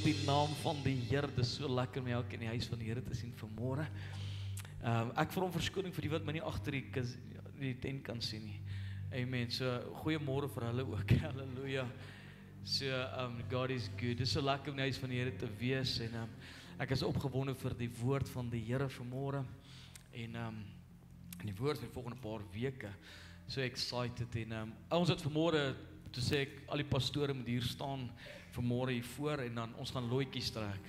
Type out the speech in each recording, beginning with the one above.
die naam van die Here. Dit is so lekker om elke in die huis van die Here te sien vanmôre. Ek vra om verskoning vir die wat my nie agter die tent kan sien nie. Amen. So goeiemôre vir hulle ook. Halleluja. So God is good. Dit is so lekker om in die huis van die Here te wees en ek is opgewonde vir die woord van die Here vanmôre en die woord vir die volgende paar weke. So excited en ons het vanmôre toe sê ek al die pastore moet hier staan vanmôre hier voor en dan ons gaan looitjies trek.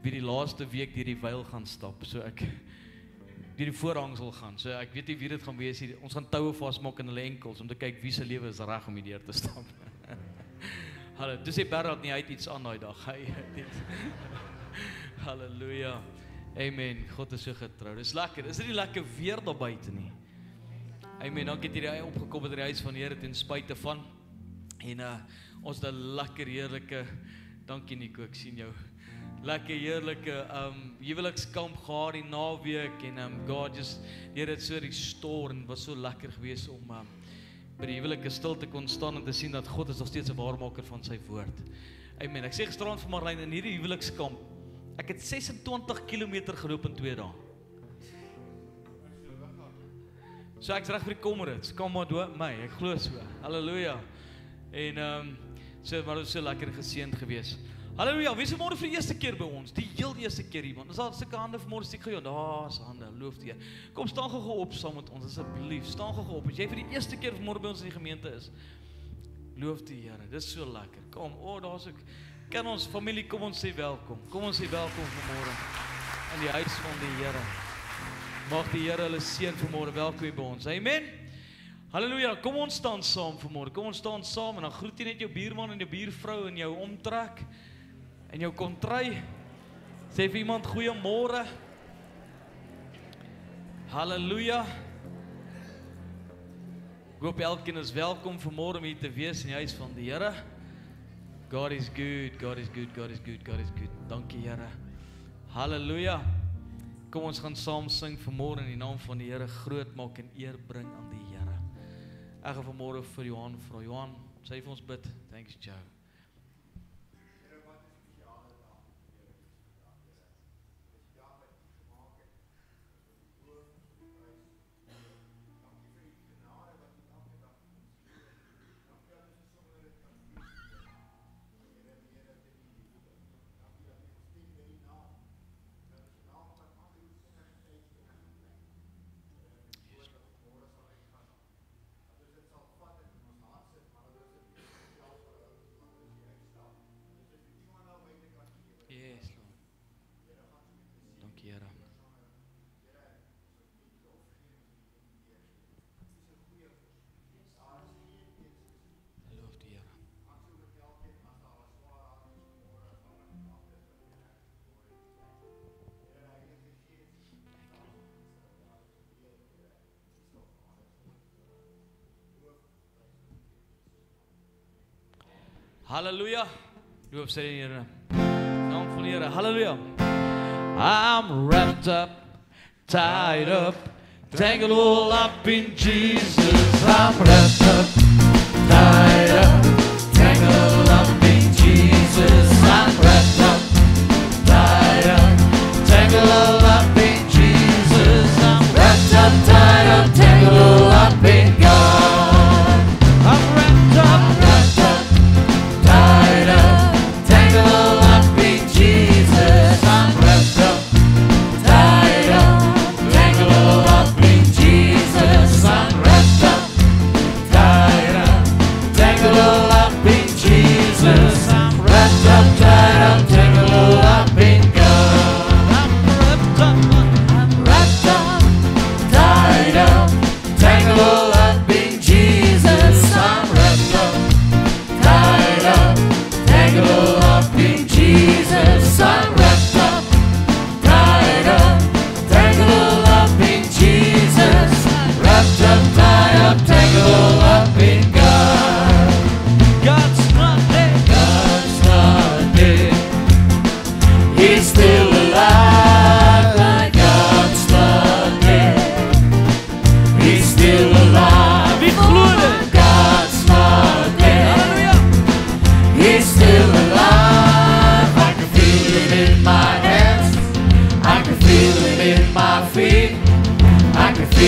Wie die laaste week deur die veil gaan stap. So ek deur die voorhangsel gaan. So ek weet nie wie dit gaan wees nie. Ons gaan toue vasmaak in hulle enkels om te kyk wie se lewe is reg om hier deur te stap. Hallo, dis die Berald nie uit iets aan daai dag. Halleluja. Amen. God is so getrou. Dis lekker. Is dit nie lekker weer daar buite nie? Amen. Dankie dat jy opgekom het by die huis van die Here ten spyte van. En ons het 'n lekker heerlike, dankie Nico, ek sien jou. Lekker heerlike huwelikskamp gehad die naweek en God just die Here het so restore en was so lekker geweest om by die huwelike stil te kon staan en te sien dat God is nog steeds 'n waarmaker van sy woord. Amen. Ek sê gisterand vir Marlene in hierdie huwelikskamp, ek het 26 km geloop in 2 dae. So ek's reg vir die Comrades, kom maar dood my, ek glo so. Halleluja. En so maar dit was so lekker geseënd geweest. Halleluja, wie is vanmôre vir die eerste keer by ons? Die heel eerste keer iemand. Is daar sulke hande vanmôre steek gou? Daar's hande, loof die Here. Kom staan gou op saam met ons asseblief. Staan gou op. As jy vir die eerste keer vanmôre by ons in die gemeente is, loof die Here. Dis so lekker. Kom, daar's ek. Kan ons familie, kom ons sê welkom. Kom ons sê welkom vanmôre in die huis van die Here. Mag die Here hulle seën vanmôre. Welkom hier by ons. Amen. Halleluja. Kom ons staan saam vanmôre. Kom ons staan saam en dan groet jy net jou buurman en jou buurvrou in jou omtrek. En jou kontry, sê vir iemand goeiemôre. Halleluja. Ek hoop elkeen is welkom vanmôre om hier te wees in die huis van die Here. God is good, God is good, God is good, God is good. Dankie Here. Halleluja. Kom ons gaan saam sing vanmôre in die naam van die Here groot maak en eer bring aan die Here. Ek gaan vanmôre vir Johan vra. Johan, sê vir ons bid. Thanks Joe. Halleluja. Loof sy die Here. Naam van die Here. Halleluja. I'm wrapped up, tied up, tangled all up in Jesus. I'm wrapped up, tied up, tangled up in Jesus. I'm wrapped up, tied up, tangled all up in Jesus. I'm wrapped up, tied up, tangled all up in God. I'm wrapped up, tied up, tangled all up in Jesus. I'm wrapped up, tied up, tangled all up in Jesus. I'm wrapped up, tied up, tangled all up in Jesus.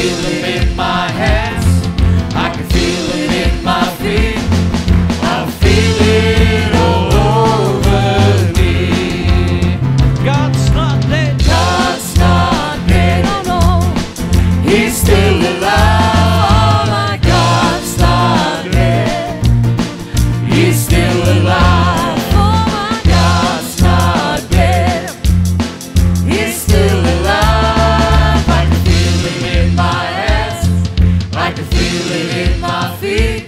feel him in my hands. I can feel him in my feet. I feel it all over me. God's not dead. God's not dead. No, no. He's still alive. Oh my God's not dead. He's still alive. Oh my God's not dead. He's still alive. I can feel him in my hands. I can feel it in my feet.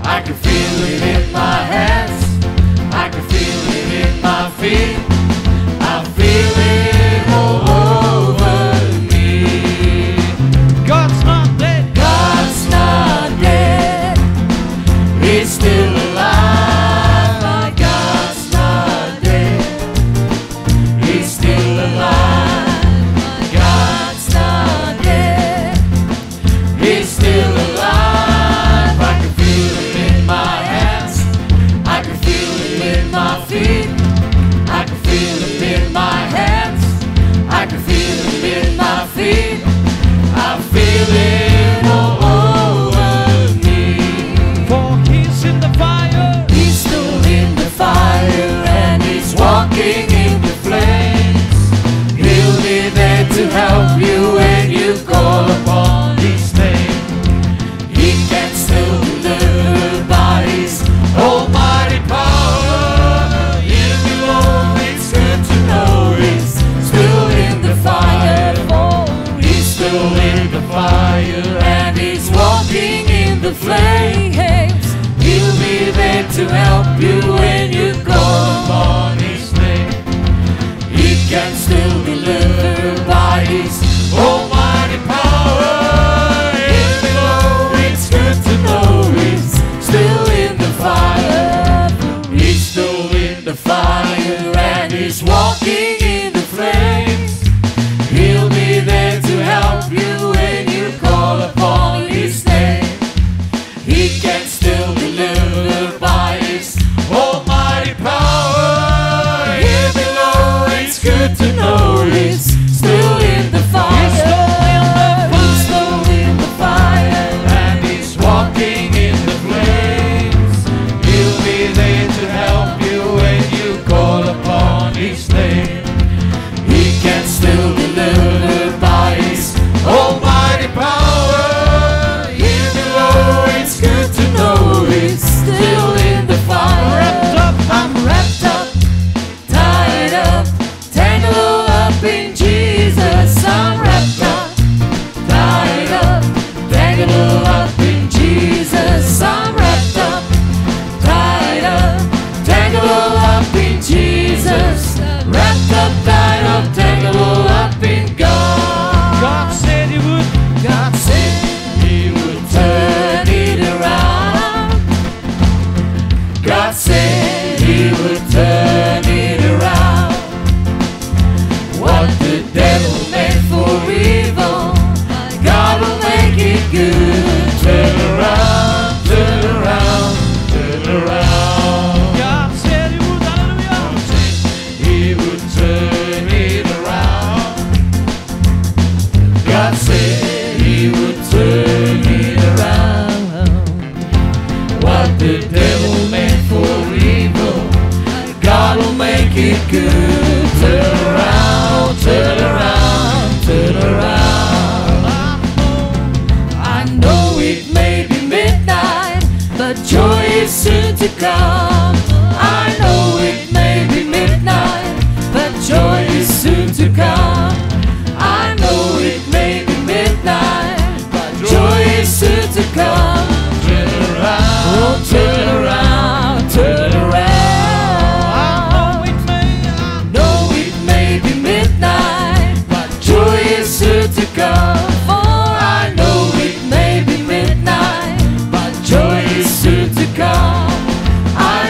I can feel it in my hands. I can feel it in my feet. I feel it all over me. God's not dead. God's not dead. He's still alive. My God's not dead. He's still alive. My God's not dead. He's still alive. I can feel him in my hands. I can feel him in my feet. I can feel him in my hands. I can feel him in my feet. I feel it all over me. For he's in the fire. He's still in the fire and he's walking in the flames. He'll be there to help you when you call upon his name. He can still deliver by his almighty power. Here below, it's good to know he's still in the fire. Oh, he's still in the fire and he's walking in the flames. He'll be there to help you when you call upon his name. He can still deliver by his almighty power. Here below, it's good to know he's still in the fire. He's still in the fire and he's walking in the flames. He'll be there to help you when you call upon his name. He can still deliver by his almighty power. Here below, it's good to know he's still in the fire. He's still in the fire and he's walking in the flames. He'll be there to help you when you call upon his name. He can still deliver by his almighty power. Here below, it's good to know he's still in the fire. I'm wrapped up, tied up, tangled up in Jesus. I'm wrapped up, tied up, tangled up in Jesus. I'm wrapped up, tied up, tangled up in Jesus. Wrapped up, tied up, tangled up in God. God said he would. God said he would turn it around. God said he would turn it around. What the devil meant for evil, God will make it good. Turn around, turn around, turn around. God said he would, hallelujah. He would turn it around. God said he would turn it around. What the devil meant for evil, God will make it good. Turn around, turn around, turn around. I know it may be midnight, but joy is soon to come. I know it may be midnight, but joy is soon to come. I know it may be midnight, but joy is soon to come. Turn around, oh, turn around, turn around. I know it may be midnight, but joy is soon to come. For I know it may be midnight, but joy is soon to come. I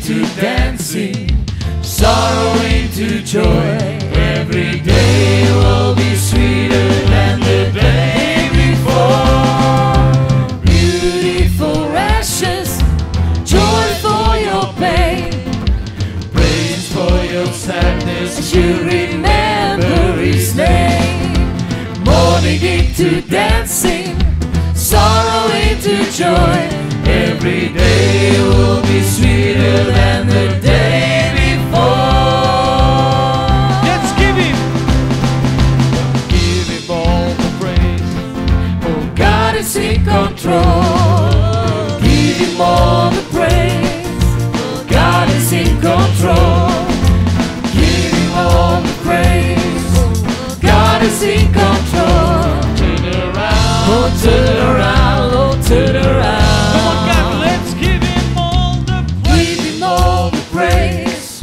into dancing, sorrow into joy. Every day will be sweeter than the day before. Beautiful ashes, joy for your pain, praise for your sadness as you remember His name. Morning into dancing, sorrow into joy. Every day will be sweeter than the day before. Let's give Him all the praise. Oh, God is in control. Give Him all the praise. Oh, God is in control. Give Him all the praise. God is in control. Turn it around. Oh, turn around. Oh, turn around. Come on, God, let's give Him all the praise. Give Him all the praise.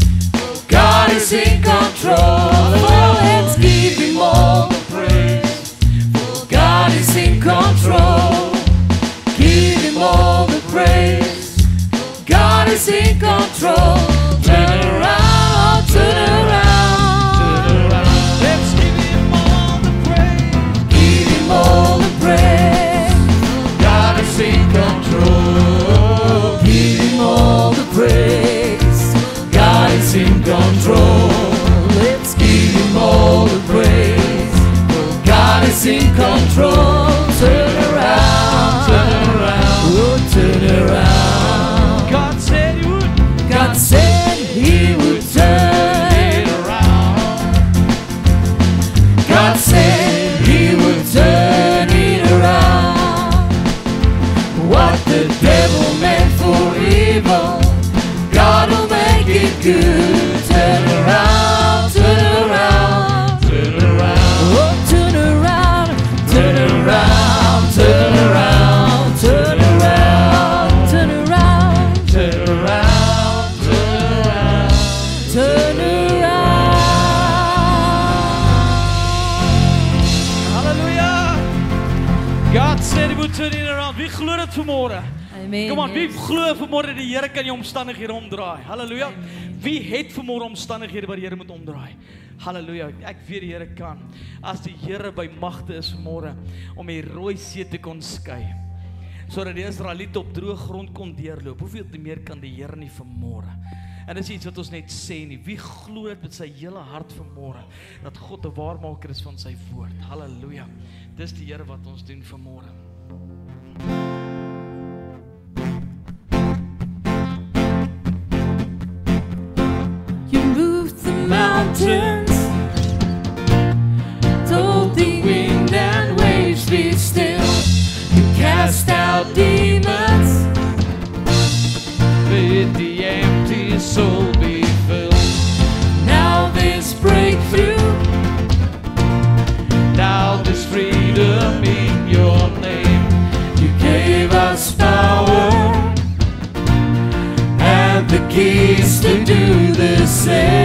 God is in control. Oh, let's give Him all the praise. God is in control. Give Him all the praise. God is in control. Turn around, turn around. Turn around. Let's give Him all the praise. Give Him all the praise. God is in control. Give Him all the praise. God is in control. Let's give Him all the praise. God is in control. Turn around, turn around, oh, turn around. God said He would. God said He would turn it around. God said He would turn it around. What the devil meant for evil, God will make it good. Turn around, turn around, Turn around. oh, turn around, turn around, turn around, turn around, turn around, Turn around. Turn around. turn around. Hallelujah. God said He would turn it around. Wie glo dit vanmôre? Amen. Kom aan, wie glo vanmôre die Here kan jou omstandighede omdraai? Halleluja. Wie het vanmôre omstandighede wat die Here moet omdraai? Halleluja. Ek weet die Here kan. As die Here by magte is vanmôre om die Rooi See te kon skei, sodat die Israeliete op droë grond kon deurloop. Hoeveel te meer kan die Here nie vanmôre? En dis iets wat ons net sê nie. Wie glo dit met sy hele hart vanmôre dat God 'n waarmaker is van sy woord? Halleluja. Dis die Here wat ons doen vanmôre. You moved the mountains, told the wind and waves be still. You cast out demons, Bid the empty soul be filled. now this breakthrough, Now there's freedom in your name. you gave us power and the keys to do the same.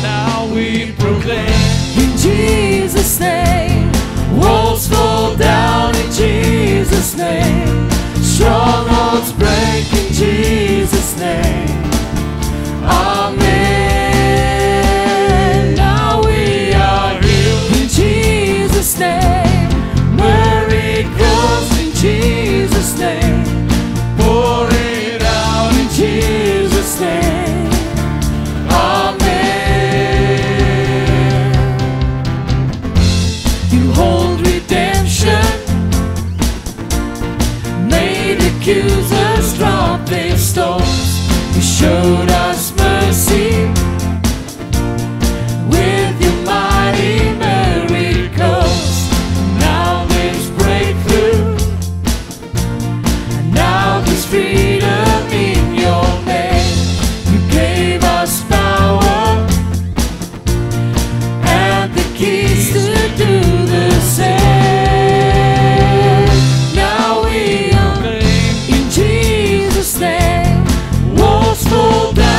Now we proclaim. In Jesus' name, walls fall down in Jesus' name, strongholds break in Jesus' name. Amen. Now we are healed in Jesus' name, miracles in Jesus' name, pour it out in Jesus' name. Amen. You hold redemption, made accusers drop their stones. You showed us mercy with your mighty miracles. Now there's breakthrough, and now there's freedom in your name. You gave us power and the keys to do the same. Now we are in Jesus' name, walls fall down.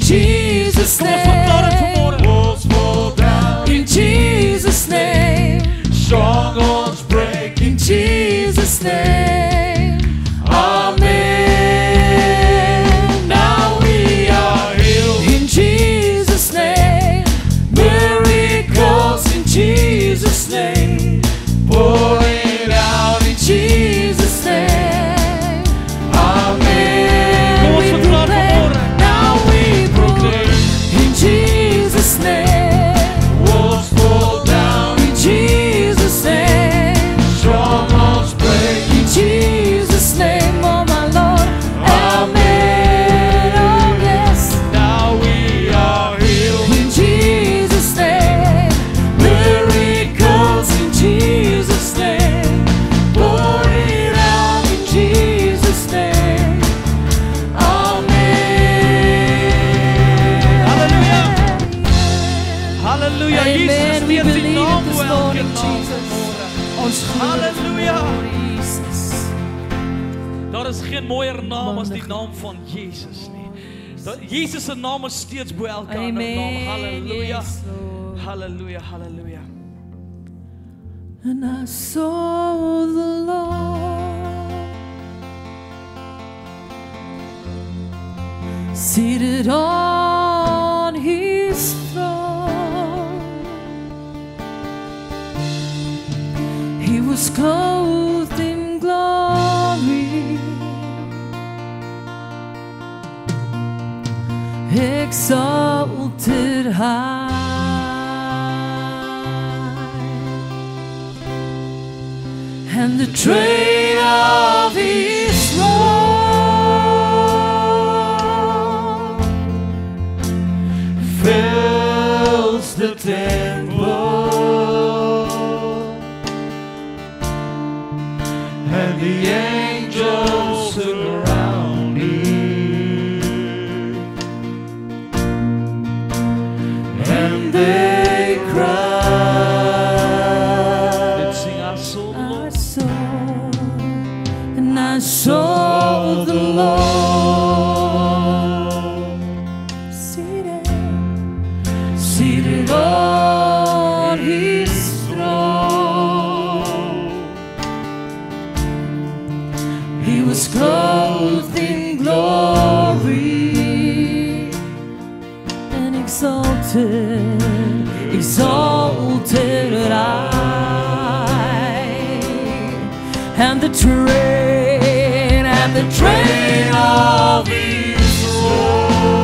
Jesus' Kom ons verklaar dit name. vanmorgen. Walls fall down In Jesus' name. Strongholds break in Jesus' name. Amen. Now we are healed in Jesus' name. Miracles in Jesus' name. Pour it out in Jesus' name. Amen. Kom ons We verklaar proclaim, vanmorgen. now we proclaim in Jesus' name. Walls fall down in Jesus' name. Strongholds break in Jesus' name. Oh my Lord, amen. Oh yes, Now we are healed. in Jesus' name. Miracles in Jesus' name. Pour it out in Jesus' name. Amen. Halleluja. Amen. Jesus, We steeds die believe naam it this voor elke morning, naam Jesus. vanmorgen. Ons glo Halleluja. Jesus. Daar is geen mooier naam as die naam van Jezus nie. Jezus se naam is steeds bo elke ander naam. Amen. Halleluja. Yes, Lord. Halleluja, halleluja. And I saw the Lord seated on his throne. He was clothed in glory, exalted high. And the train of his robe fills the temple, and the angels surround him, and they cry. Dit sing our soul, Lord. And I saw the Lord seated on his throne. He was clothed in glory and exalted high. And the train of his robe,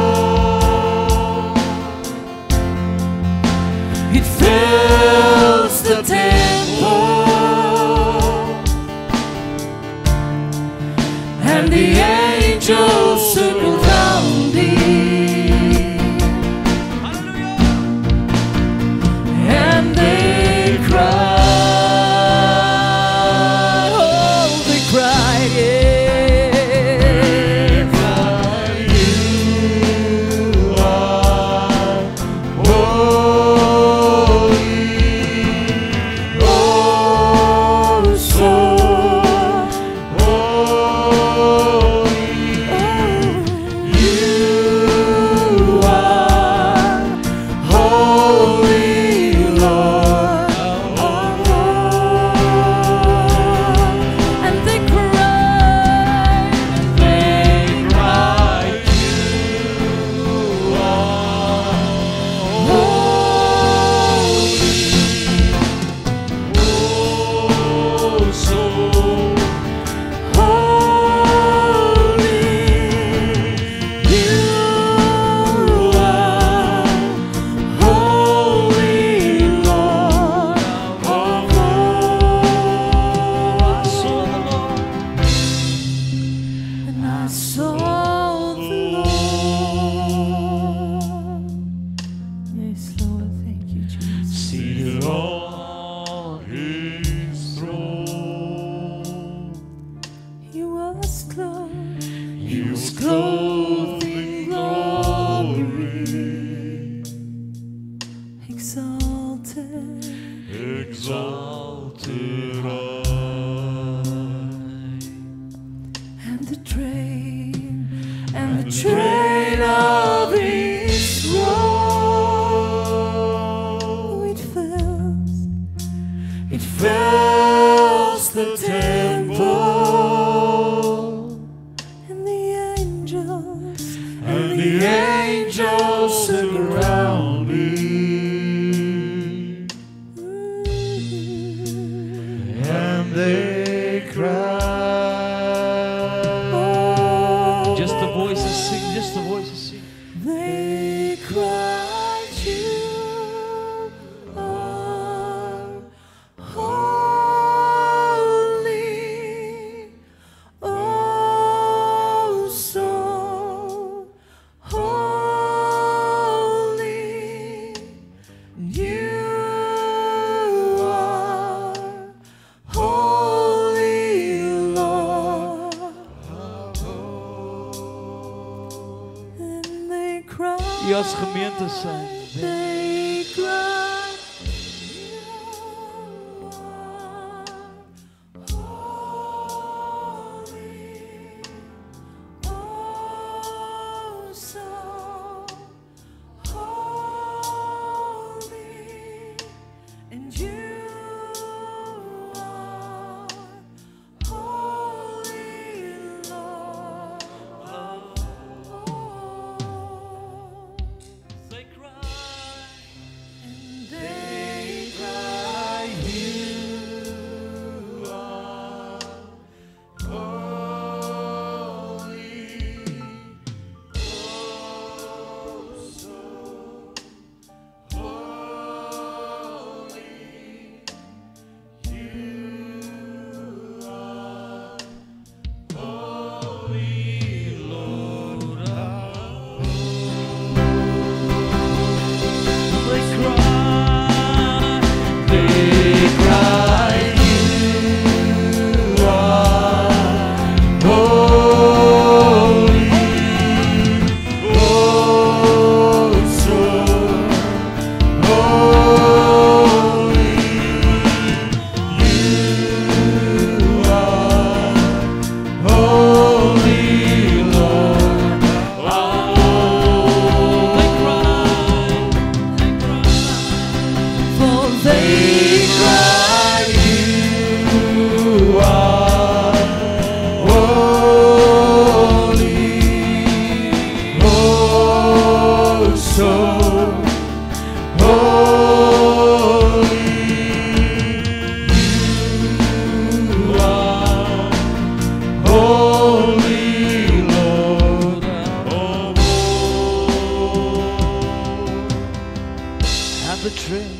it fills the temple, and the angels circle round him, and they cry. exalted high. And the train of his angels surround me, and they cry. Just the voices sing, just the voices sing. They cry, you are holy, oh so holy. You are holy, Lord. And they cry. U as gemeente zijn. They cry, you are holy, oh so holy, and you are holy, Lord. They cry. And they cry, you are holy, oh so holy. You are holy, Lord. They cry. They cry, you are holy, oh so holy. You are holy, Lord. They cry. For they cry, you are holy, oh so holy. You are holy, Lord. And the train.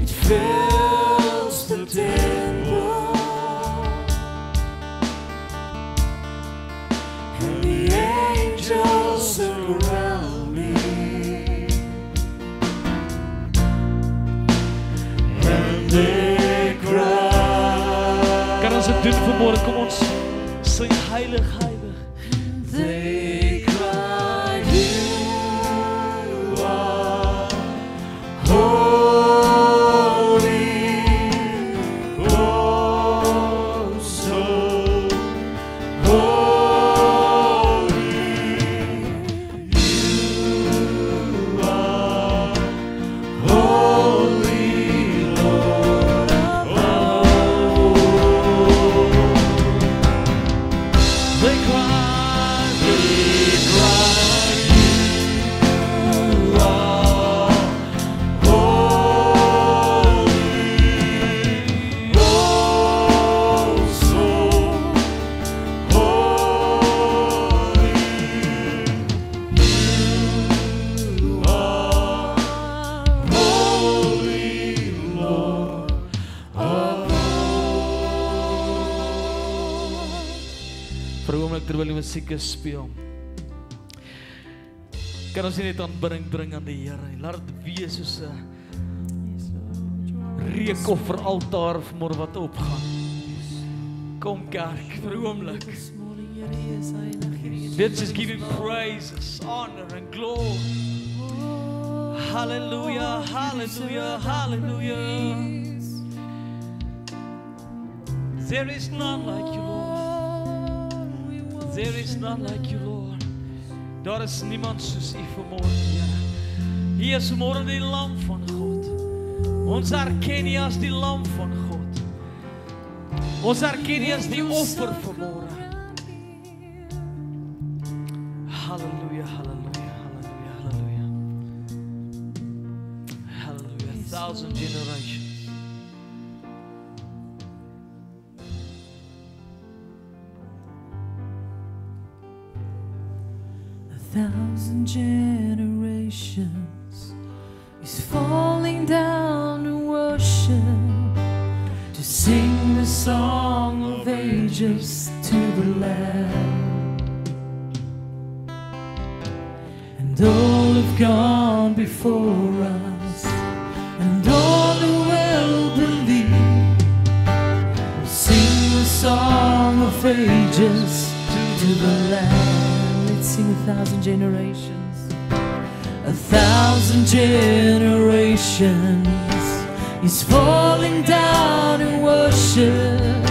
It fills the temple, and the angels surround me, and they cry. Kan ons dit doen vanmorgen? Kom ons sing heilig, heilig. They cry, you are holy, oh so holy. You are holy, Lord. They cry. Terwyl die musiek speel, kan ons nie net aanbidding bring aan die Here nie. Laat dit wees soos 'n reekofferaltaar vanmôre wat opgaan. Kom kerk, vir 'n oomblik. Let's just give him praises, honor and glory. Hallelujah, hallelujah, hallelujah. There is none like you, Lord. There is none like you, Lord. Daar is niemand soos U vanmôre, Here. U is vanmôre die lam van God. Ons erken U as die lam van God. Ons erken U as die offer vanmôre. Halleluja, halleluja, halleluja, halleluja. Halleluja, 1,000 generations. A 1,000 generations is falling down to worship, to sing the song of ages to the Lamb. And all have gone before us, and all who will believe will sing the song of ages to the Lamb. Let's sing 1,000 generations. 1,000 generations is falling down in worship,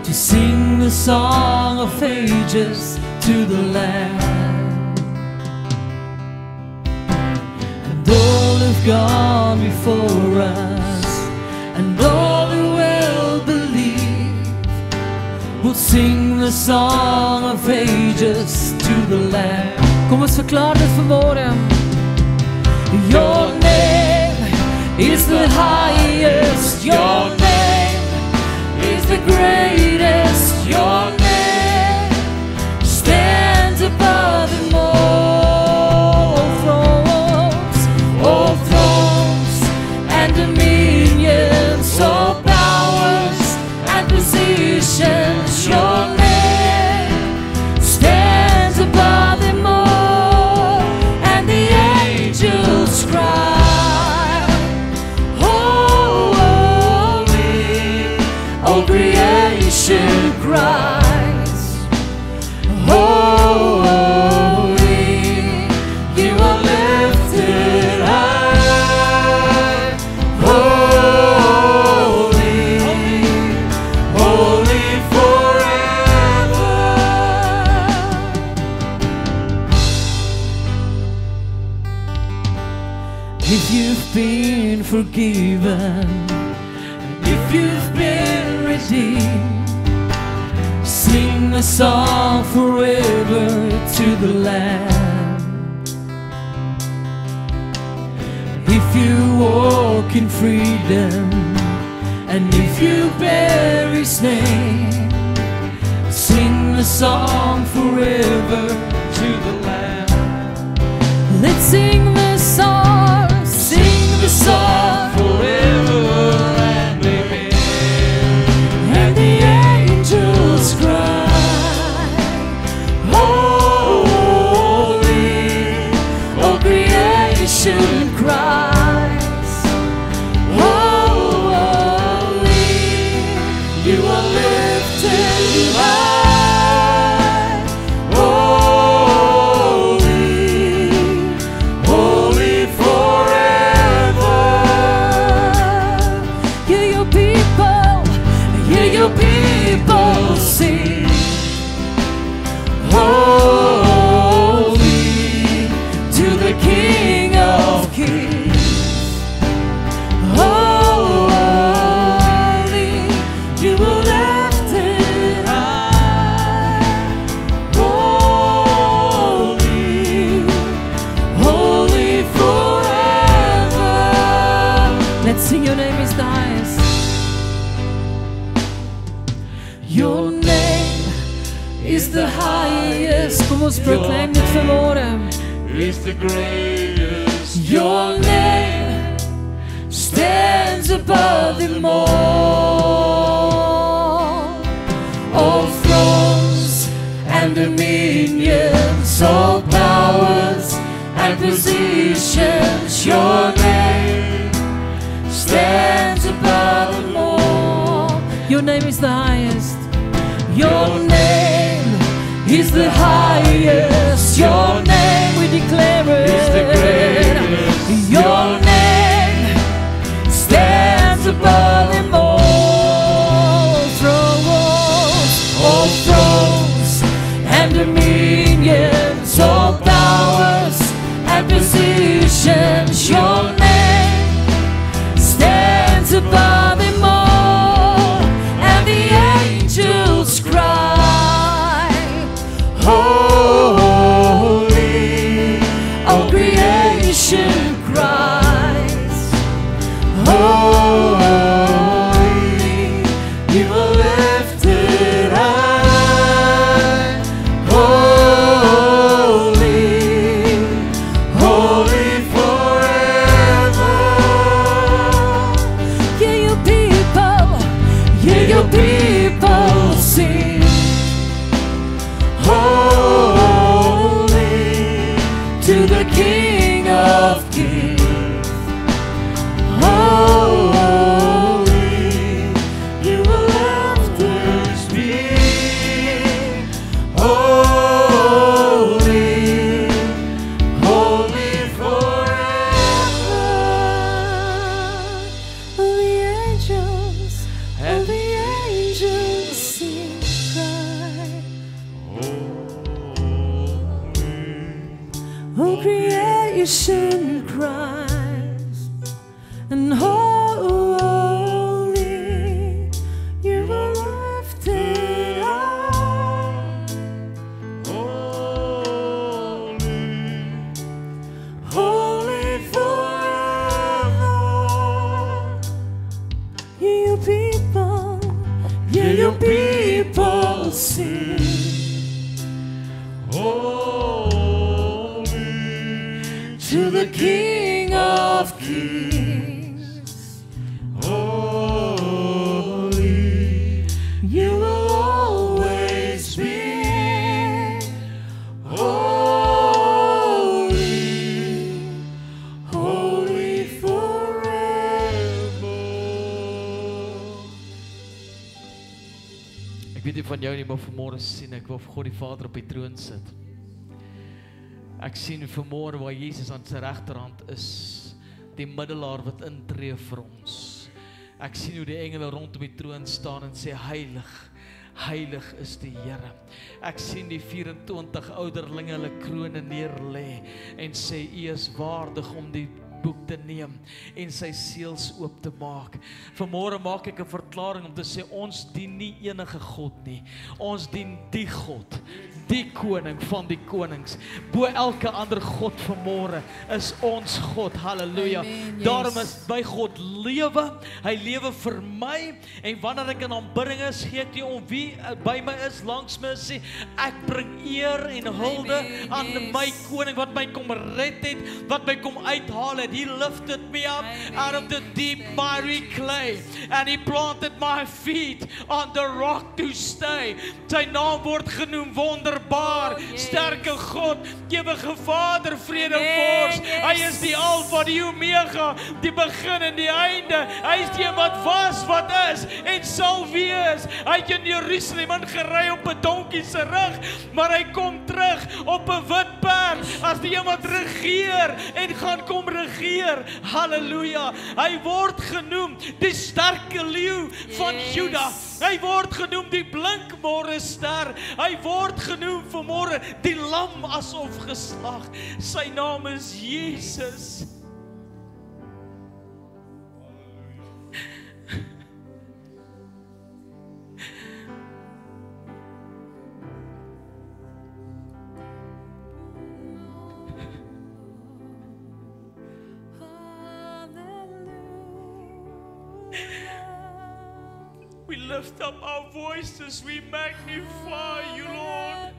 to sing the song of ages to the Lamb. And all have gone before us, and all who will believe will sing the song of ages to the Lamb. Kom ons verklaar dit vanmorgen. Your name is the highest, your name is the greatest, your name stands above them all. All thrones and dominions, all powers and positions, your name stands above them all. And the angels cry, holy, all creation cries, holy, you are lifted high, holy, holy forever. If you've been forgiven, if you've been redeemed, sing a song forever to the Lamb. If you walk in freedom, and if you bear His name, sing the song forever to the Lamb. Let's sing the song, sing the song forever and amen. And the angels cry, holy, all creation cries, holy, you are lifted high, holy, holy forever. Hear your people sing, holy to the King of Kings, holy, you are lifted high, holy, holy forever. Let's sing, your name is the highest. Your name is the highest. Kom ons proclaim dit vanmorgen. Is the greatest. Your name stands above them all. All thrones and dominions, all powers and positions, your name stands above them all. Your name is the highest. Your name is the highest. Your name, we declare it, Is the greatest. your name stands above them all. All thrones and dominions, all powers and positions, your name stands above them all. And the angels cry, holy, all creation cries, holy, you are lifted high, holy, holy forever. Yeah, your people sing, holy, to the King of Kings, holy, you will after speak, holy, holy forever. All the angels sing, cry, all creation cries, and holy, you are lifted high, holy forever. Your people sing, to the King of Kings, holy, you will always be, holy, holy forever. Ek weet nie van jou nie, maar vanmôre sien ek wil God die Vader op die troon sit. Ek sien vanmôre waar Jesus aan sy regterhand is, die middelaar wat intree vir ons. Ek sien hoe die engele rondom die troon staan en sê heilig, heilig is die Here. Ek sien die 24 ouderlinge hulle krone neer lê en sê U is waardig om die boek te neem en sy seels oop te maak. Vanmôre maak ek 'n verklaring om te sê ons dien nie enige God nie. Ons dien die God, die koning van die konings. Bo elke ander God vanmôre is ons God. Halleluja. Amen, yes. Daarom is my God lewe. Hy lewe vir my en wanneer ek in aanbidding is, gee ek nie om wie by my is langs my sê ek bring eer en hulde Amen, aan yes. my koning wat my kom red het, wat my kom uithaal het. He lifted me up Amen. out of the deep miry clay and he planted my feet on the rock to stay. Sy naam word genoem wonderbaar, Oh, yes. sterke God, ewige Vader, vrede Amen, vors. yes. Hy is die Alfa, die Omega, die begin en die einde. Hy is die wat was, wat is en sal wees. Hy het in Jerusalem ingery op 'n donkie se rug, maar hy kom terug op 'n wit perd as die een wat regeer en gaan kom regeer. Halleluja. Hy word genoem die sterke leeu van Yes. Juda. Hy word genoem die blinkmôre ster. Hy word genoem vanmôre die lam asof geslag. Sy naam is Jesus. We lift up our voices, we magnify you, Lord.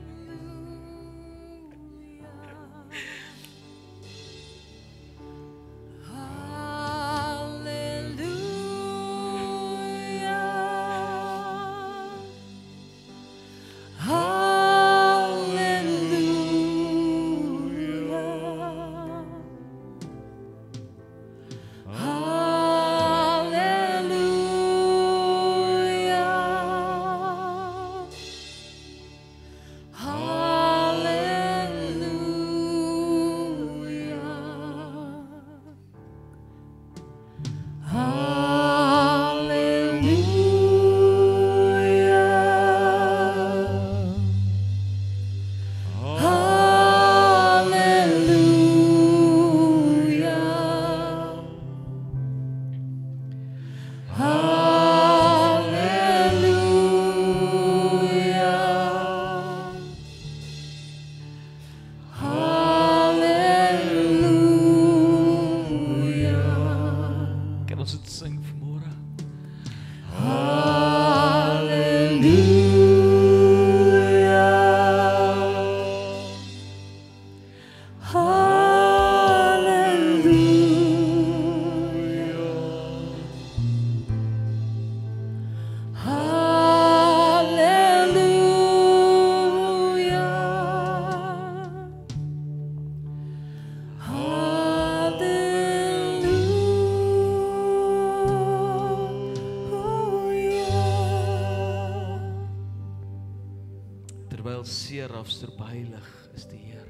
El Serafs roep heilig is die Heer.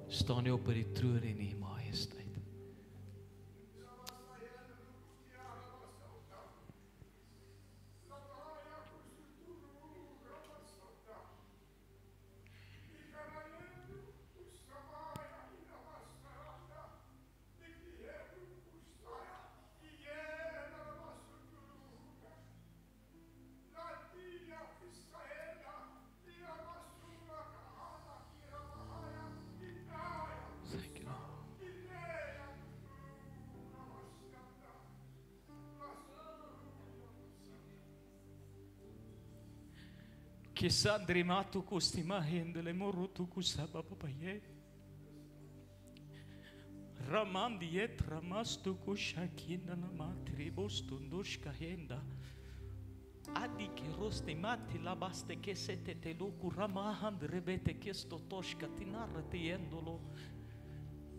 Staan nie op by die troon in die majesteit. Kisandri matu kustima hendele morutu kusaba papaye. Ramandiet ramastu kushakinda namatribos tundush kahenda. Adi que roste mati labaste que se te telu kuramahan rebete que sto toshka tinarra tiendolo.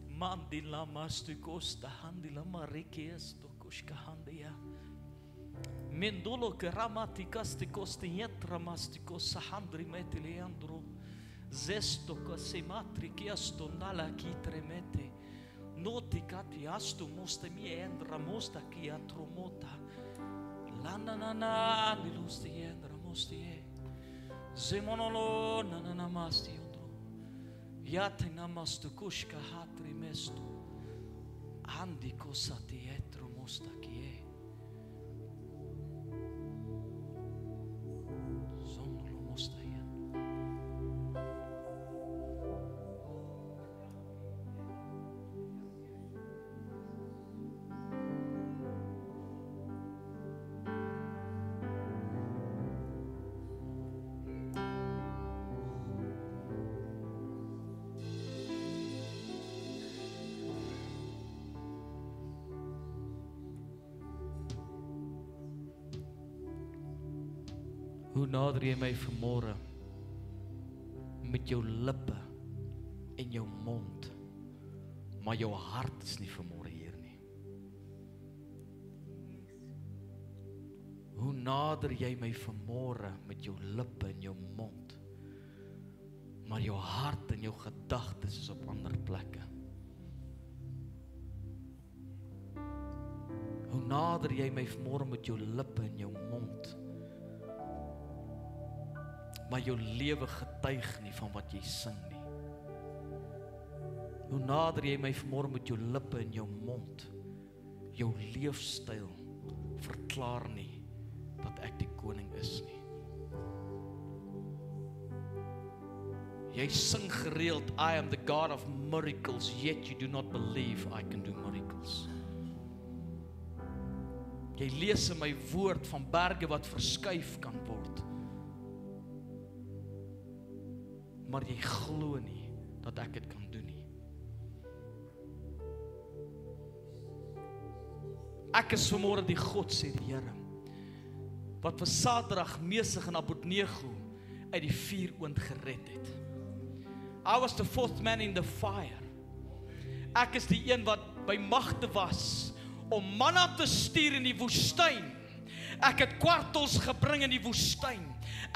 Mandi lamastu costa handi lamarike esto kushkahandia. Mendolo che ramaticaste costignetramastiko sahandri mete leandro zesto cosematri che astondala chi tremete noti cati astu moste miendra mosta chi atromota lananana lilusti endra mosti zemonolo nanana masti ondro yate namastu kushka hatri mesto andi cosati etro mosta chi Hoe nader jy my vanmôre met jou lippe en jou mond, maar jou hart is nie vanmôre hier nie. Hoe nader jy my vanmôre met jou lippe en jou mond, maar jou hart en jou gedagtes is op ander plekke. Hoe nader jy my vanmôre met jou lippe en jou mond, maar jou lewe getuig nie van wat jy sing nie. Hoe nader jy my vanmôre met jou lippe en jou mond, jou leefstyl verklaar nie dat ek die koning is nie. Jy sing gereeld, I am the God of miracles, yet you do not believe I can do miracles. Jy lees in my woord van berge wat verskuif kan word, maar jy glo nie dat ek dit kan doen nie. Ek is vanmôre die God, sê die Here, wat vir Sadrag, Mesig en Abednego uit die vuuroond gered het. I was the fourth man in the fire. Ek is die een wat by magte was om manna te stuur in die woestyn. Ek het kwartels gebring in die woestyn.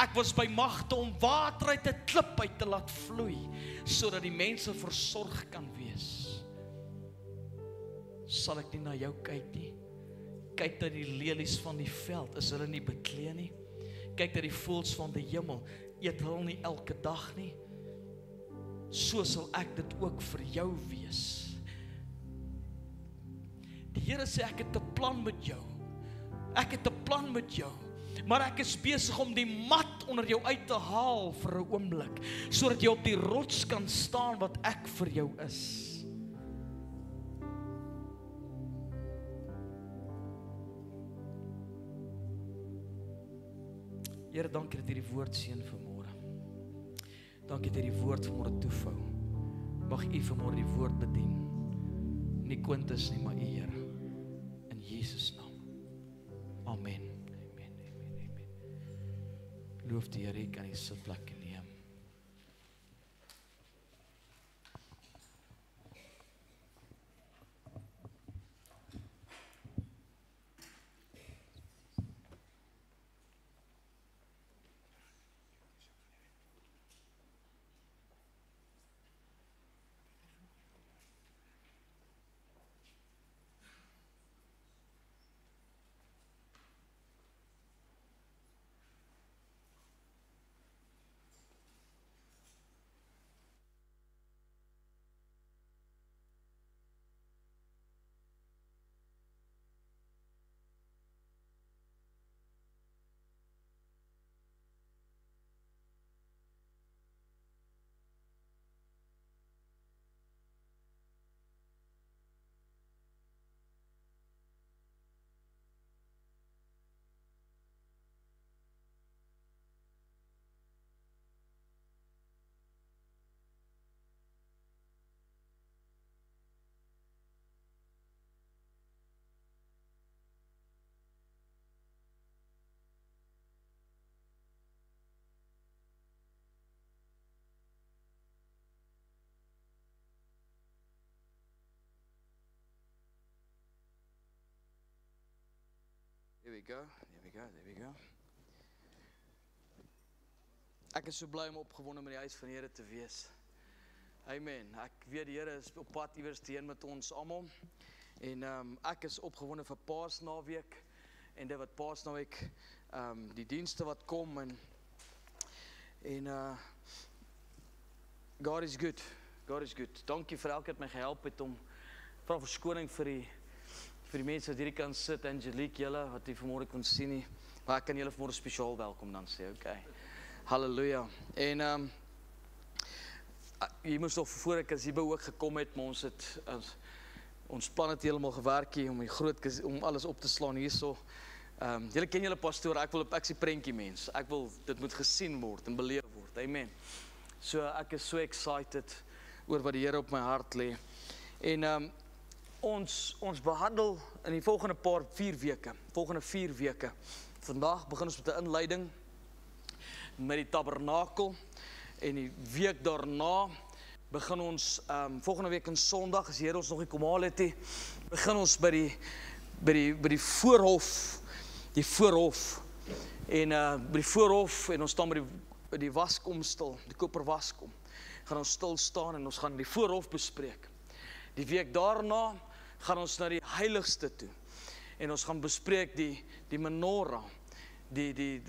Ek was by magte om water uit 'n klip uit te laat vloei, sodat die mense versorg kan wees. Sal ek nie na jou kyk nie? Kyk na die lelies van die veld, is hulle nie beklee nie? Kyk na die voëls van die hemel, eet hulle nie elke dag nie? So sal ek dit ook vir jou wees. Die Here sê, ek het 'n plan met jou. Ek het 'n plan met jou. Maar ek is besig om die mat onder jou uit te haal vir 'n oomblik, sodat jy op die rots kan staan wat ek vir jou is. Here, dankie dat hierdie woord seën vanmôre. Dankie dat hierdie woord vanmôre toevou. Mag U vanmôre die woord bedien. Nie Quintus nie, maar U, Here. In Jesus naam. Amen. Loof die Here, kan die sitplek neem. There we go. Ek is so bly om opgewonde met die huis van die Here te wees. Amen. Ek weet die Here is op pad iewers heen met ons almal. En ek is opgewonde vir Paasnaweek en dit wat Paasnaweek die dienste wat kom en God is good. God is good. Dankie vir elke wat my gehelp het om vra verskoning vir die mense wat hierdie kan sit, Angelique, julle wat jy vanmôre kon sien nie. Maar ek kan julle vanmôre spesiaal welkom dan sê, okay. Halleluja. En jy moes nog voor ek as hierby ook gekom het, maar ons plan het heeltemal gewerk hier om alles op te slaan hierso. Julle ken julle pastoor, ek is die prentjie mens. Ek wil dit moet gesien word en beleef word. Amen. So ek is so excited oor wat die Here op my hart lê. En ons behandel in die volgende 4 weke. Vandag begin ons met 'n inleiding met die tabernakel en die week daarna begin ons volgende week in Sondag, as die Here ons nog nie kom haal het nie, begin ons by die voorhof, die voorhof en ons staan by die waskom stil, die koper waskom. Gaan ons stil staan en ons gaan die voorhof bespreek. Die week daarna gaan ons na die heiligste toe en ons gaan bespreek die menorah, die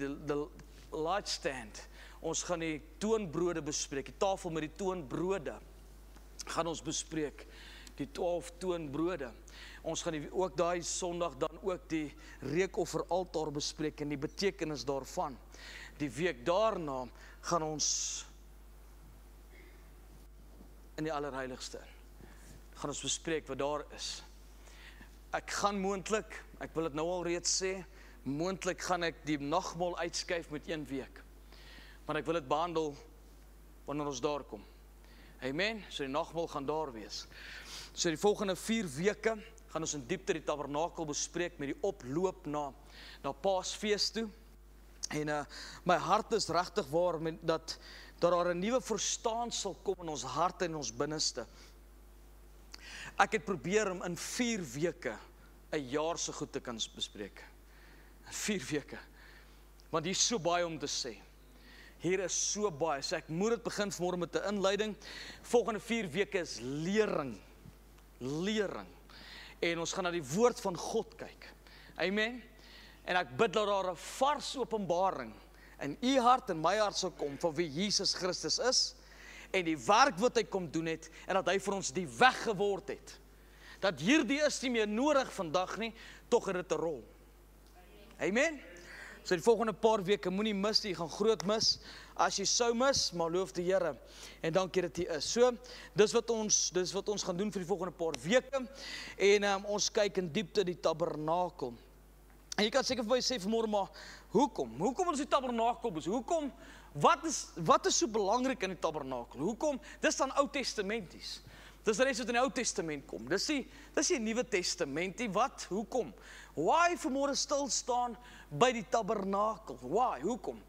lightstand. Ons gaan die toonbrode bespreek, die tafel met die toonbrode gaan ons bespreek, die 12 toonbrode. Ons gaan ook daai Sondag dan ook die reukofferaltaar bespreek en die betekenis daarvan. Die week daarna gaan ons in die allerheiligste gaan ons bespreek wat daar is. Ek gaan moontlik, ek wil dit nou al reeds sê, moontlik gaan ek die nagmaal uitskuif met 1 week. Maar ek wil dit behandel wanneer ons daar kom. Amen. So die nagmaal gaan daar wees. So die volgende 4 weke gaan ons in diepte die tabernakel bespreek met die oploop na Paasfees toe. En my hart is regtig waar dat daar 'n nuwe verstaan sal kom in ons harte en ons binneste. Ek het probeer om in 4 weke 'n jaar se goed te kan bespreek. In 4 weke. Want hier is so baie om te sê. Hier is so baie. So ek moet dit begin vanmôre met 'n inleiding. Volgende 4 weke is lering. En ons gaan na die woord van God kyk. Amen. En ek bid dat daar 'n vars openbaring in u hart en my hart sal kom van wie Jesus Christus is en die werk wat hy kom doen het en dat hy vir ons die weg geword het. Dat hierdie is nie meer nodig vandag nie, tog het dit 'n rol. Amen. So die volgende paar weke moenie mis nie, jy gaan groot mis. As jy sou mis, maar loof die Here en dankie dat hy is. So, dis wat ons gaan doen vir die volgende paar weke en ons kyk in diepte die tabernakel. En jy kan seker vir my sê vanmôre, maar hoekom? Hoekom ons die tabernakel besoek? Hoekom? Wat is so belangrik in die tabernakel? Hoekom? Dis dan Ou Testamenties. Dis die res wat in die Ou Testament kom. Dis die Nuwe Testamentie. Wat? Hoekom? Why vanmôre stil staan by die tabernakel? Why? Hoekom?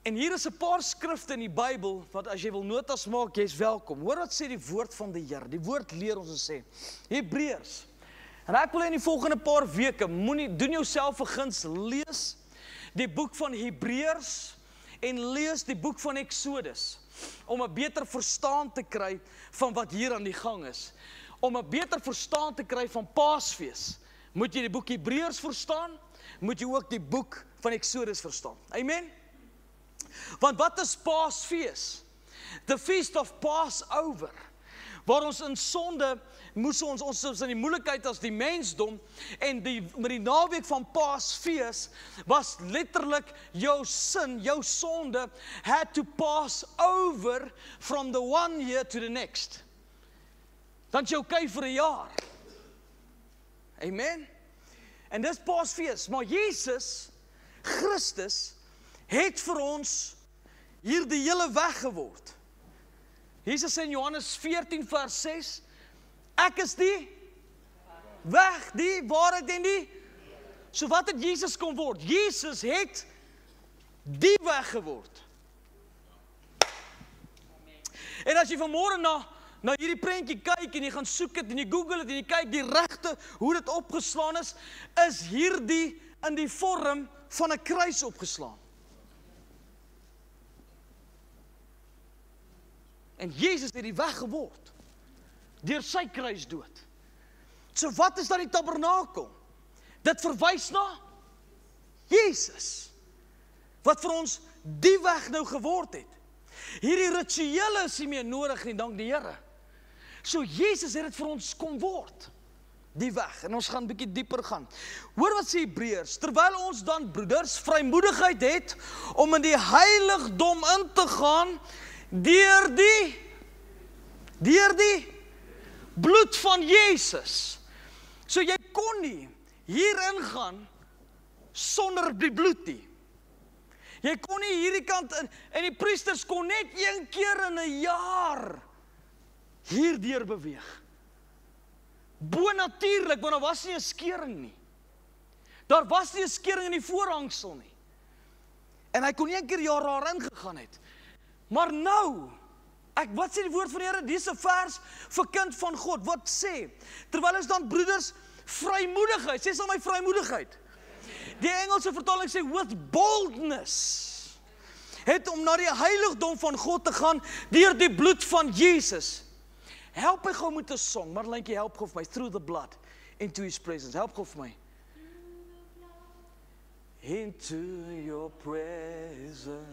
En hier is 'n paar skrifte in die Bybel wat as jy wil notas maak, jy's welkom. Hoor wat sê die woord van die Here. Die woord leer ons en sê Hebreërs. En ek wil in die volgende paar weke, doen jouself 'n guns, lees die boek van Hebreërs en lees die boek van Exodus, om 'n beter verstaan te kry van wat hier aan die gang is. Om 'n beter verstaan te kry van Paasfees, moet jy die boek Hebreërs verstaan, moet jy ook die boek van Exodus verstaan. Amen? Want wat is Paasfees? The Feast of Passover. Waar ons in sonde moes ons in die moeilikheid as die mensdom en met die naweek van Paasfees was letterlik jou sin, jou sonde had to pass over from the one year to the next. Dan jy okay vir 'n jaar. Amen. En dis Paasfees, maar Jesus Christus het vir ons hierdie hele weg geword. Jesus sê in Johannes 14 vers 6, ek is die weg, die waarheid en die. So wat het Jesus kom word? Jesus het die weg geword. En as jy vanmôre na hierdie prentjie kyk en jy gaan soek dit en jy Google dit en jy kyk die regte hoe dit opgeslaan is hierdie in die vorm van 'n kruis opgeslaan. En Jesus het die weg geword deur sy kruisdood. So wat is dan die tabernakel? Dit verwys na Jesus, wat vir ons die weg nou geword het. Hierdie rituele is nie meer nodig nie, dank die Here. So Jesus het dit vir ons kom word, die weg, en ons gaan 'n bietjie dieper gaan. Hoor wat sê Hebreërs, terwyl ons dan broeders vrymoedigheid het om in die heiligdom in te gaan deur die bloed van Jesus. So jy kon nie hier ingaan sonder die bloed nie. Jy kon nie hierdie kant in, en die priesters kon net een keer in 'n jaar hierdeur beweeg. Bonatuurlik, want daar was nie 'n skering nie. Daar was nie 'n skering in die voorhangsel nie. En hy kon een keer jaar daarin gegaan het. Maar nou, wat sê die woord van die Here? Dis 'n vers vir kind van God. Wat sê? Terwyl ons dan broeders vrymoedigheid, sê saam my vrymoedigheid. Die Engelse vertaling sê with boldness. Het om na die heiligdom van God te gaan deur die bloed van Jesus. Help my gou met 'n song, Marlentjie, help gou vir my, through the blood, into his presence, help gou vir my. Into your presence,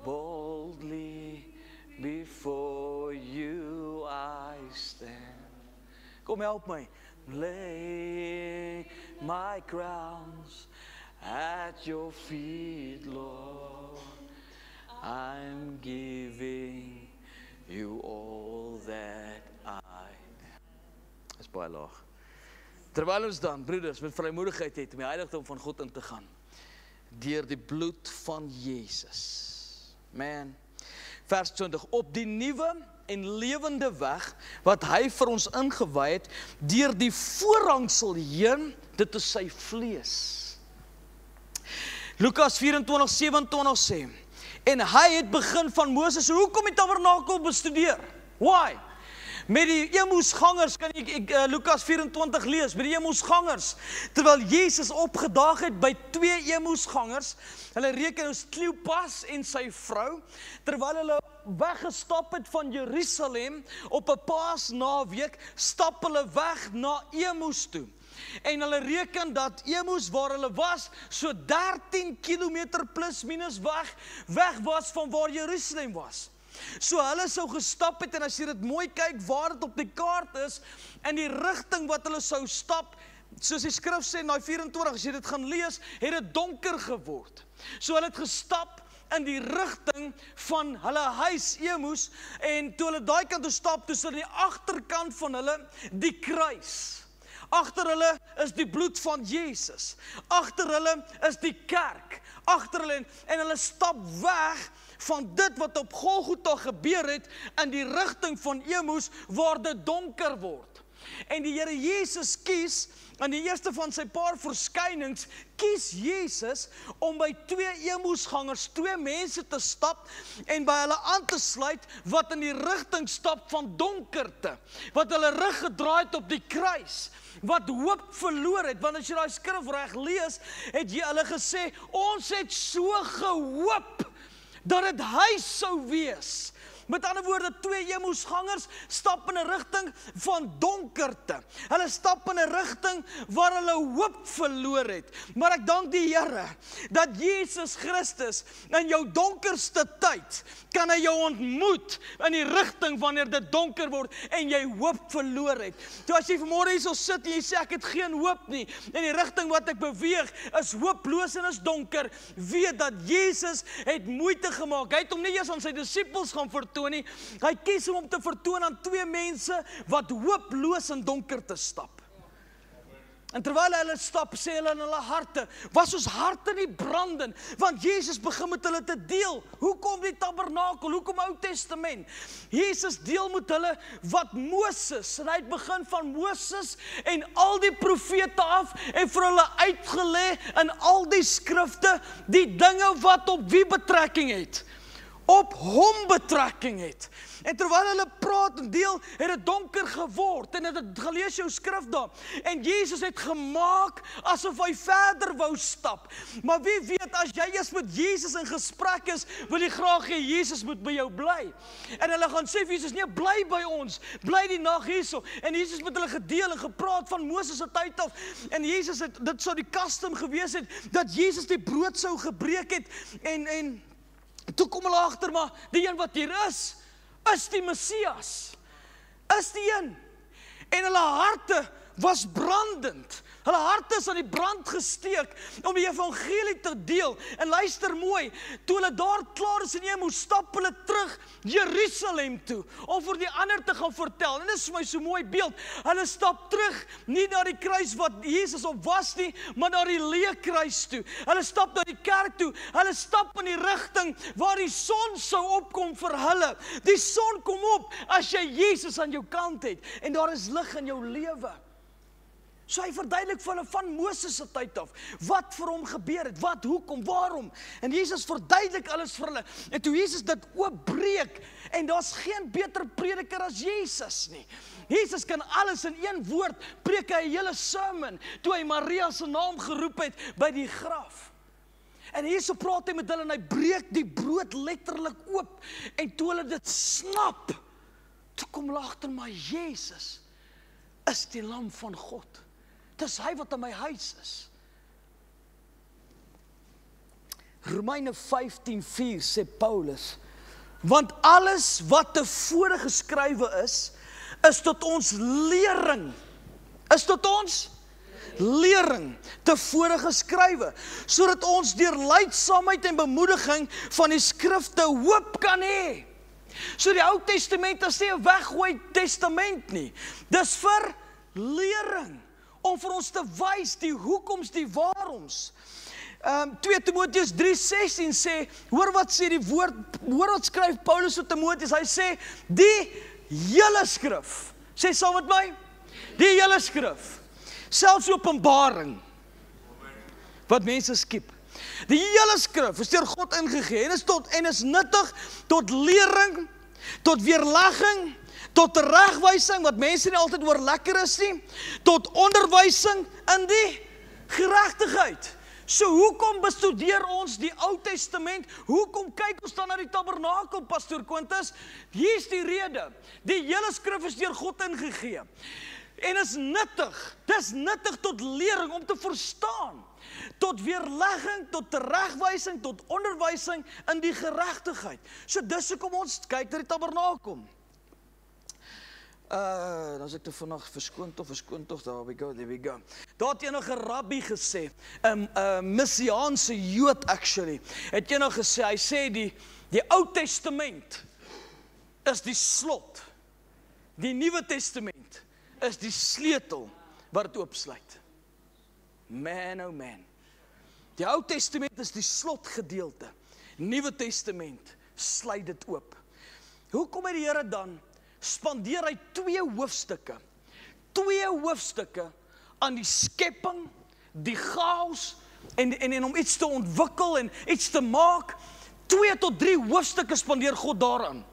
boldly before you I stand. Kom help my. Lay my crowns at your feet, Lord. I'm giving you all that I am. Dis baie laag. Terwyl ons dan, broeders, met vrymoedigheid het om die heiligdom van God in te gaan, deur die bloed van Jesus. Man, vers 20, op die nuwe en lewende weg, wat hy vir ons ingewy het, deur die voorhangsel heen, dit is sy vlees. Lukas 24:27 sê, en hy het begin van Moses, hoekom die tabernakel bestudeer? Why? Met die eemoesgangers, kan ek Lukas 24 lees, met die eemoesgangers, terwyl Jesus opgedaag het by 2 eemoesgangers, hulle reken ons Kleopas en sy vrou, terwyl hulle weggestap het van Jerusalem, op 'n Paasnaweek, stap hulle weg na Emus toe. En hulle reken dat Emus waar hulle was, so 13 kilometer plus minus weg was van waar Jerusalem was. So hulle sou gestap het, en as jy dit mooi kyk waar dit op die kaart is, in die rigting wat hulle sou stap, soos die skrif sê in daai 24, as jy dit gaan lees, het dit donker geword. So hulle het gestap in die rigting van hulle huis Emus, en toe hulle daai kant toe stap, toe sien die agterkant van hulle die kruis. Agter hulle is die bloed van Jesus. Agter hulle is die kerk. Agter hulle, en hulle stap weg van dit wat op Golgotha gebeur het, in die rigting van Emus, waar dit donker word. En die Here Jesus kies, in die eerste van sy paar verskynings, kies Jesus om by 2 emusgangers, 2 mense te stap, en by hulle aan te sluit, wat in die rigting stap van donkerte, wat hulle rug gedraai het op die kruis, wat hoop verloor het, want as jy daai skrif reg lees, het jy hulle gesê, ons het so gehoop, dat dit hy sou wees. Met ander woorde, 2 emusgangers stap in 'n rigting van donkerte. Hulle stap in 'n rigting waar hulle hoop verloor het. Maar ek dank die Here, dat Jesus Christus in jou donkerste tyd, kan hy jou ontmoet in die rigting wanneer dit donker word, en jy hoop verloor het. So as jy vanmôre hier so sit, en jy sê, ek het geen hoop nie, en die rigting wat ek beweeg, is hooploos en is donker, weet dat Jesus het moeite gemaak. Hy het hom nie eers aan sy disippels gaan vertoon nie, hy kies om te vertoon aan 2 mense, wat hooploos in donkerte stap. En terwyl hulle stap, sê hulle in hulle harte, was ons harte nie brandend, want Jesus begin met hulle te deel. Hoekom die tabernakel, hoekom Ou Testament? Jesus deel met hulle wat Moses, en hy het begin van Moses en al die profete af, en vir hulle uitgelê in al die skrifte, die dinge wat op wie betrekking het? op hom betrekking het. En terwyl hulle praat en deel, het dit donker geword, en het gelees jou skrif daar, en Jesus het gemaak, asof hy verder wou stap. Maar wie weet, as jy eens met Jesus in gesprek is, wil jy graag hê Jesus moet by jou bly. En hulle gaan sê, Jesus, nee, bly by ons, bly die nag hierso. En Jesus met hulle gedeel en gepraat van Moses se tyd af, en Jesus het, dit sou die custom gewees het, dat Jesus die brood sou gebreek het, en toe kom hulle agter, maar die een wat hier is die Messias, is die een. En hulle harte was brandend. Hulle harte is aan die brand gesteek om die evangelie te deel. En luister mooi, toe hulle daar klaar is en jy moes stap hulle terug Jerusalem toe, om vir die ander te gaan vertel. En dit is vir my so mooi beeld. Hulle stap terug, nie na die kruis wat Jesus op was nie, maar na die leë kruis toe. Hulle stap na die kerk toe. Hulle stap in die rigting waar die son sou opkom vir hulle. Die son kom op as jy Jesus aan jou kant het. En daar is lig in jou lewe. So hy verduidelik vir hulle van Moses se tyd af, wat vir hom gebeur het, wat, hoekom, waarom. En Jesus verduidelik alles vir hulle. En toe Jesus dit oopbreek, en daar's geen beter prediker as Jesus nie. Jesus kan alles in een woord, preek hy 'n hele sermon, toe hy Maria se naam geroep het by die graf. En hierso praat hy met hulle, en hy breek die brood letterlik oop, en toe hulle dit snap, toe kom hulle agter, maar Jesus is die lam van God. Dis hy wat in my huis is. Romeine 15:4 sê Paulus, want alles wat tevore geskrywe is tot ons lering. Is tot ons lering tevore geskrywe, sodat ons deur lydsaamheid en bemoediging van die skrifte hoop kan hê. So die Ou Testament is nie 'n weggooi testament nie. Dis vir lering, om vir ons te wys die hoekoms, die waaroms. 2 Timoteus 3:16 sê, hoor wat sê die woord, hoor wat skryf Paulus vir Timoteus, hy sê, die hele skrif, sê saam met my, die hele skrif, selfs Openbaring, wat mense skiep, die hele skrif is deur God ingegee, en is nuttig tot lering, tot weerlegging, tot regwysing, wat mense nie altyd oor lekker is nie, tot onderwysing in die geregtigheid. So hoekom bestudeer ons die Ou Testament? Hoekom kyk ons dan na die tabernakel, Pastor Quintus? Hier is die rede. Die hele skrif is deur God ingegee. En is nuttig. Dis nuttig tot lering, om te verstaan. Tot weerlegging, tot teregwysing, tot onderwysing in die geregtigheid. So dis hoekom ons kyk na die tabernakel. Dan is ek te vinnig verskoon tog, there we go. Daar het enige rabbi gesê, 'n Messiaanse Jood actually, het enige gesê, hy sê die Ou Testament is die slot, die Nuwe Testament is die sleutel wat dit oopsluit. Man, oh man. Die Ou Testament is die slotgedeelte, Nuwe Testament sluit dit oop. Hoekom het die Here dan spandeer hy 2 hoofstukke aan die skepping, die chaos, en om iets te ontwikkel en iets te maak. 2 tot 3 hoofstukke spandeer God daaraan.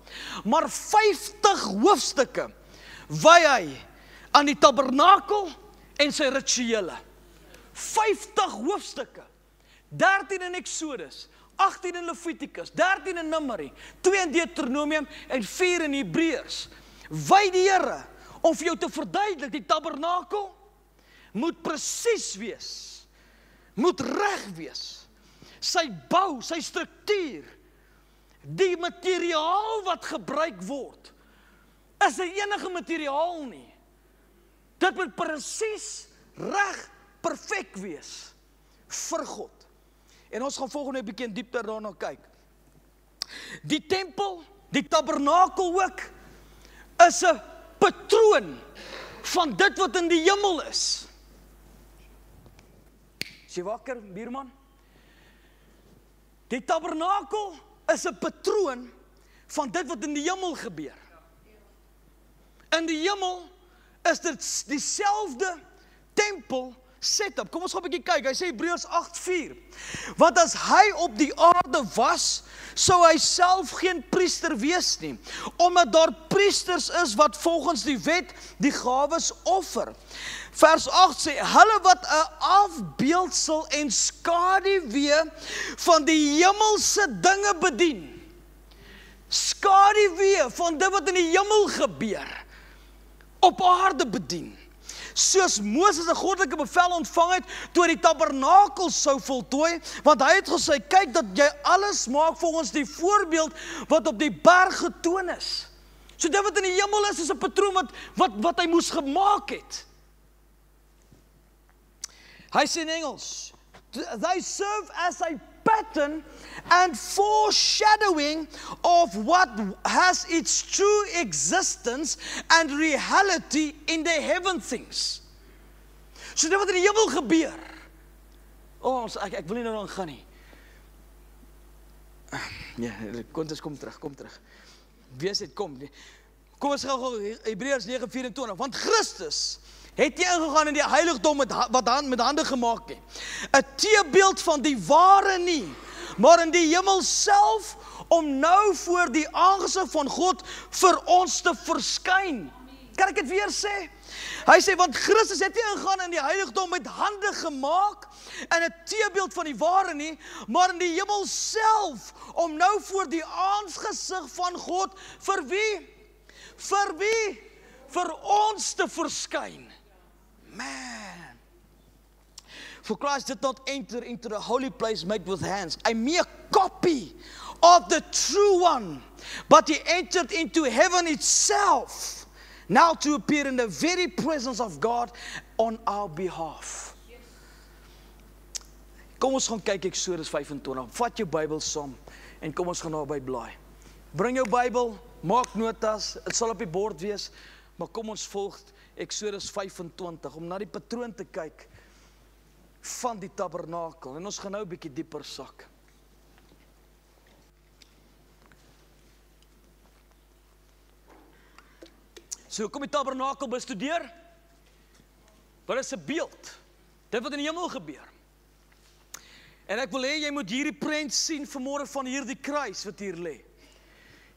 Maar 50 hoofstukke wy hy aan die tabernakel en sy rituele. 50 hoofstukke. 13 in Exodus, 18 in Levitikus, 13 in Numeri, 2 in Deuteronomium en 4 in Hebreërs. Wy die Here om vir jou te verduidelik, die tabernakel moet presies wees, moet reg wees. Sy bou, sy struktuur, die materiaal wat gebruik word, is nie enige materiaal nie. Dit moet presies, reg, perfek wees vir God. En ons gaan volgende 'n bietjie diepter daarna kyk. Die tempel, die tabernakel ook, is 'n patroon van dit wat in die hemel is. Is jy wakker, buurman? Die tabernakel is 'n patroon van dit wat in die hemel gebeur. In die hemel is dit dieselfde tempel, setup. Kom ons gaan 'n bietjie kyk. Hy sê Hebreërs 8:4. Want as hy op die aarde was, sou hy self geen priester wees nie, omdat daar priesters is wat volgens die wet die gawes offer. Vers 8 sê, hulle wat 'n afbeeldsel en skaduwee van die hemelse dinge bedien. Skaduwee van dit wat in die hemel gebeur, op aarde bedien. Soos Moses 'n goddelike bevel ontvang het, toe hy die tabernakel sou voltooi, want hy het gesê, kyk dat jy alles maak volgens die voorbeeld wat op die berg getoon is. So dit wat in die hemel is 'n patroon wat hy moes gemaak het. Hy sê in Engels, they serve as a pattern and foreshadowing of what has its true existence and reality in the heaven things. So dit wat in die hemel gebeur. Ek wil nie nou aan gaan nie. Ja, kom terug. Wees dit, kom. Kom ons gaan gou Hebreërs 9:24, want Christus het nie ingegaan in die heiligdom met hande gemaak nie. 'n teebeeld van die ware nie, maar in die hemel self, om nou voor die aangesig van God vir ons te verskyn. Kan ek dit weer sê? Hy sê, want Christus het nie ingegaan in die heiligdom met hande gemaak, en 'n teebeeld van die ware nie, maar in die hemel self, om nou voor die aangesig van God, vir wie? Vir wie? Vir ons te verskyn. Man. For Christ did not enter into the holy place made with hands, a mere copy of the true one, but he entered into heaven itself, now to appear in the very presence of God on our behalf. Kom ons gaan kyk Eksodus 25. Vat jou Bybel saam en kom ons gaan naby blaai. Bring jou Bybel, maak notas, dit sal op die bord wees, maar kom ons volg Eksodus 25 om na die patroon te kyk van die tabernakel. En ons gaan nou 'n bietjie dieper sak. So kom die tabernakel bestudeer. Wat is 'n beeld? Dit wat in die hemel gebeur. En ek wil hê jy moet hierdie prent sien vanmôre van hierdie kruis wat hier lê.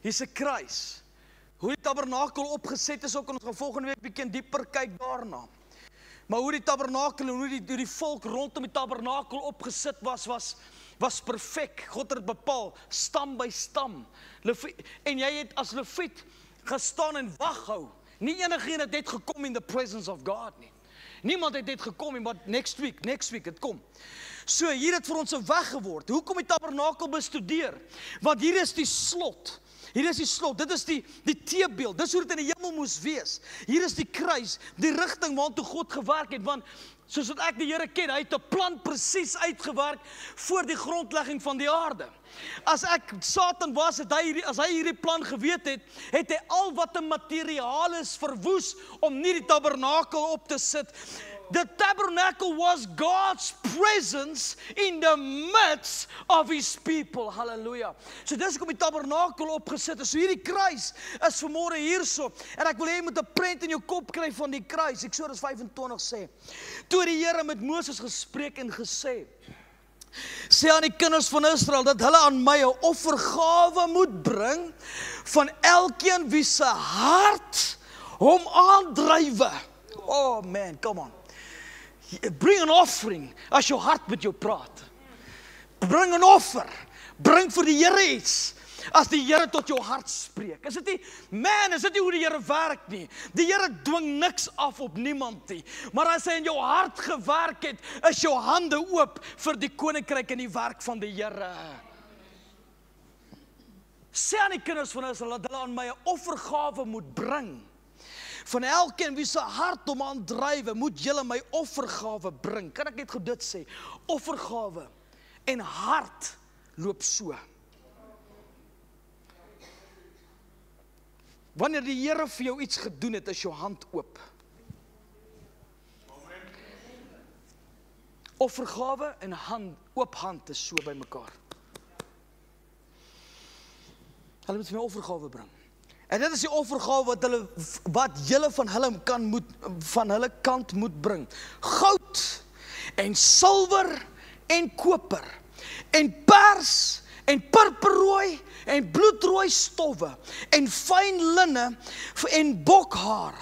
Hier's 'n kruis. Hoe die tabernakel opgeset is, ook ons gaan volgende week bietjie dieper kyk daarna. Maar hoe die tabernakel en hoe die volk rondom die tabernakel opgesit was perfek. God het bepaal, stam by stam. En jy het as Leviet gestaan en wag hou. Nie enigeen het net gekom in the presence of God nie. Niemand het net gekom nie, maar next week het kom. So hier het vir ons 'n weg geword. Hoekom die tabernakel bestudeer? Want hier is die slot. Hier is die slot, dit is die teebeeld, dis hoe dit in die hemel moes wees. Hier is die kruis, die rigting waartoe God gewerk het, want soos wat ek die Here ken, hy het 'n plan presies uitgewerk voor die grondlegging van die aarde. As ek Satan was, as hy hierdie plan geweet het, het hy al wat 'n materiaal is verwoes om nie die tabernakel op te sit. The tabernacle was God's presence in the midst of his people. Hallelujah. So dis hoekom die tabernakel opgesit is. So hierdie kruis is vanmôre hierso. En ek wil hê jy moet 'n prent in jou kop kry van die kruis. Eksodus 25 sê, toe die Here met Moses gespreek en gesê, sê aan die kinders van Israel dat hulle aan my 'n offergawe moet bring van elkeen wie se hart hom aandrywe. Oh man, come on. Bring an offering as jou hart met jou praat. Bring 'n offer. Bring vir die Here iets as die Here tot jou hart spreek. Is dit nie hoe die Here werk nie. Die Here dwing niks af op niemand nie. Maar as hy in jou hart gewerk het, is jou hande oop vir die koninkryk en die werk van die Here. Sê aan die kinders van Israel dat hulle aan my 'n offergawe moet bring. Van elkeen wie se hart hom aandrywe, moet julle my offergawe bring. Kan ek net gou dit sê? Offergawe en hart loop so. Wanneer die Here vir jou iets gedoen het, is jou hand oop. Offergawe en oop hand is so by mekaar. Hulle moet vir my offergawe bring. En dit is die offergawe wat julle van hulle kant moet bring. Goud en silwer en koper en pers en purperrooi en bloedrooi stowwe en fyn linne en bokhaar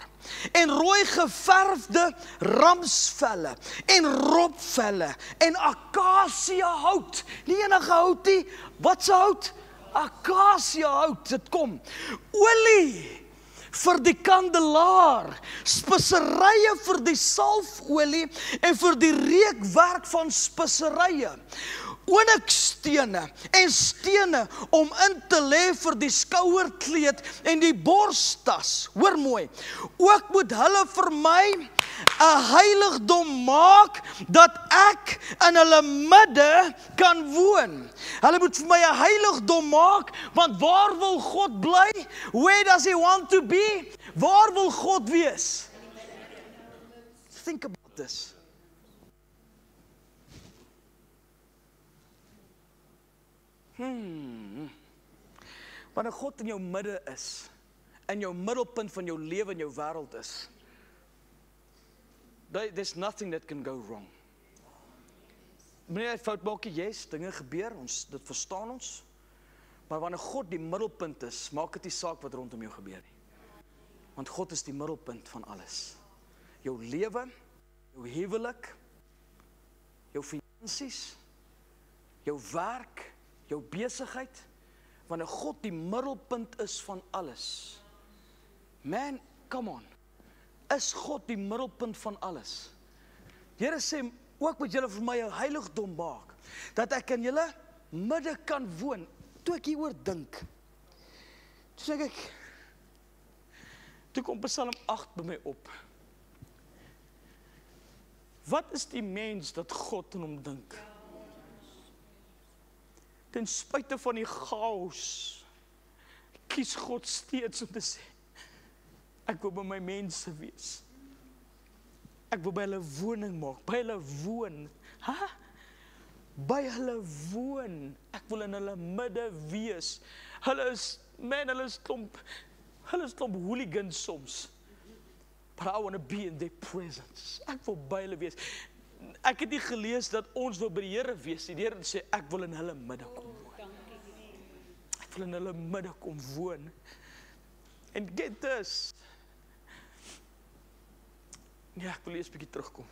en rooi geverfde ramsvelle en robvelle en akasia hout. Nie enige hout nie. Wat se hout? Akasia hout. Dit kom. Olie vir die kandelaar, speserye vir die salfolie en vir die reukwerk van speserye, onyxstene en stene om in te lê vir die skouerkleed en die borstas. Hoor mooi, ook moet hulle vir my 'n heiligdom maak, dat ek in hulle midde kan woon. Hulle moet vir my 'n heiligdom maak, want waar wil God bly? Where does he want to be? Waar wil God wees? Think about this. Wanneer God in jou midde is, in jou middelpunt van jou lewe en jou wêreld is, there's nothing that can go wrong. Wanneer jy fout maak, yes, dinge gebeur, dit verstaan ons. Maar wanneer God die middelpunt is, maak dit nie saak wat rondom jou gebeur nie. Want God is die middelpunt van alles. Jou lewe, jou huwelik, jou finansies, jou werk, jou besigheid, wanneer God die middelpunt is van alles. Man, come on. Is God die middelpunt van alles? Die Here sê, ook moet julle vir my 'n heiligdom maak, dat ek in julle midde kan woon. Toe ek hieroor dink, toe sê ek, toe kom Psalm 8 by my op. Wat is die mens dat God in hom dink? Ten spyte van die chaos, kies God steeds om te sê, ek wil by my mense wees. Ek wil by hulle woning maak, by hulle woon. By hulle woon. Ek wil in hulle midde wees. Hulle is klomp hooligans soms. But I want to be in their presence. Ek wil by hulle wees. Ek het nie gelees dat ons wil by die Here wees. Die Here sê, ek wil in hulle midde kom woon. Ek wil in hulle midde kom woon. And get this. Ja, ek wil eers 'n bietjie terugkom.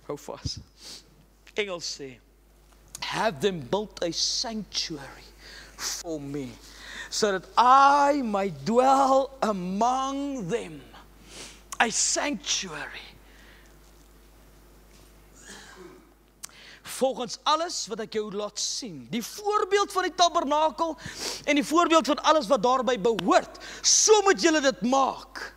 Hou vas. Engels sê, have them built a sanctuary for me, so that I might dwell among them. A sanctuary. Volgens alles wat ek jou laat sien, die voorbeeld van die tabernakel en die voorbeeld van alles wat daarbey behoort, so moet julle dit maak.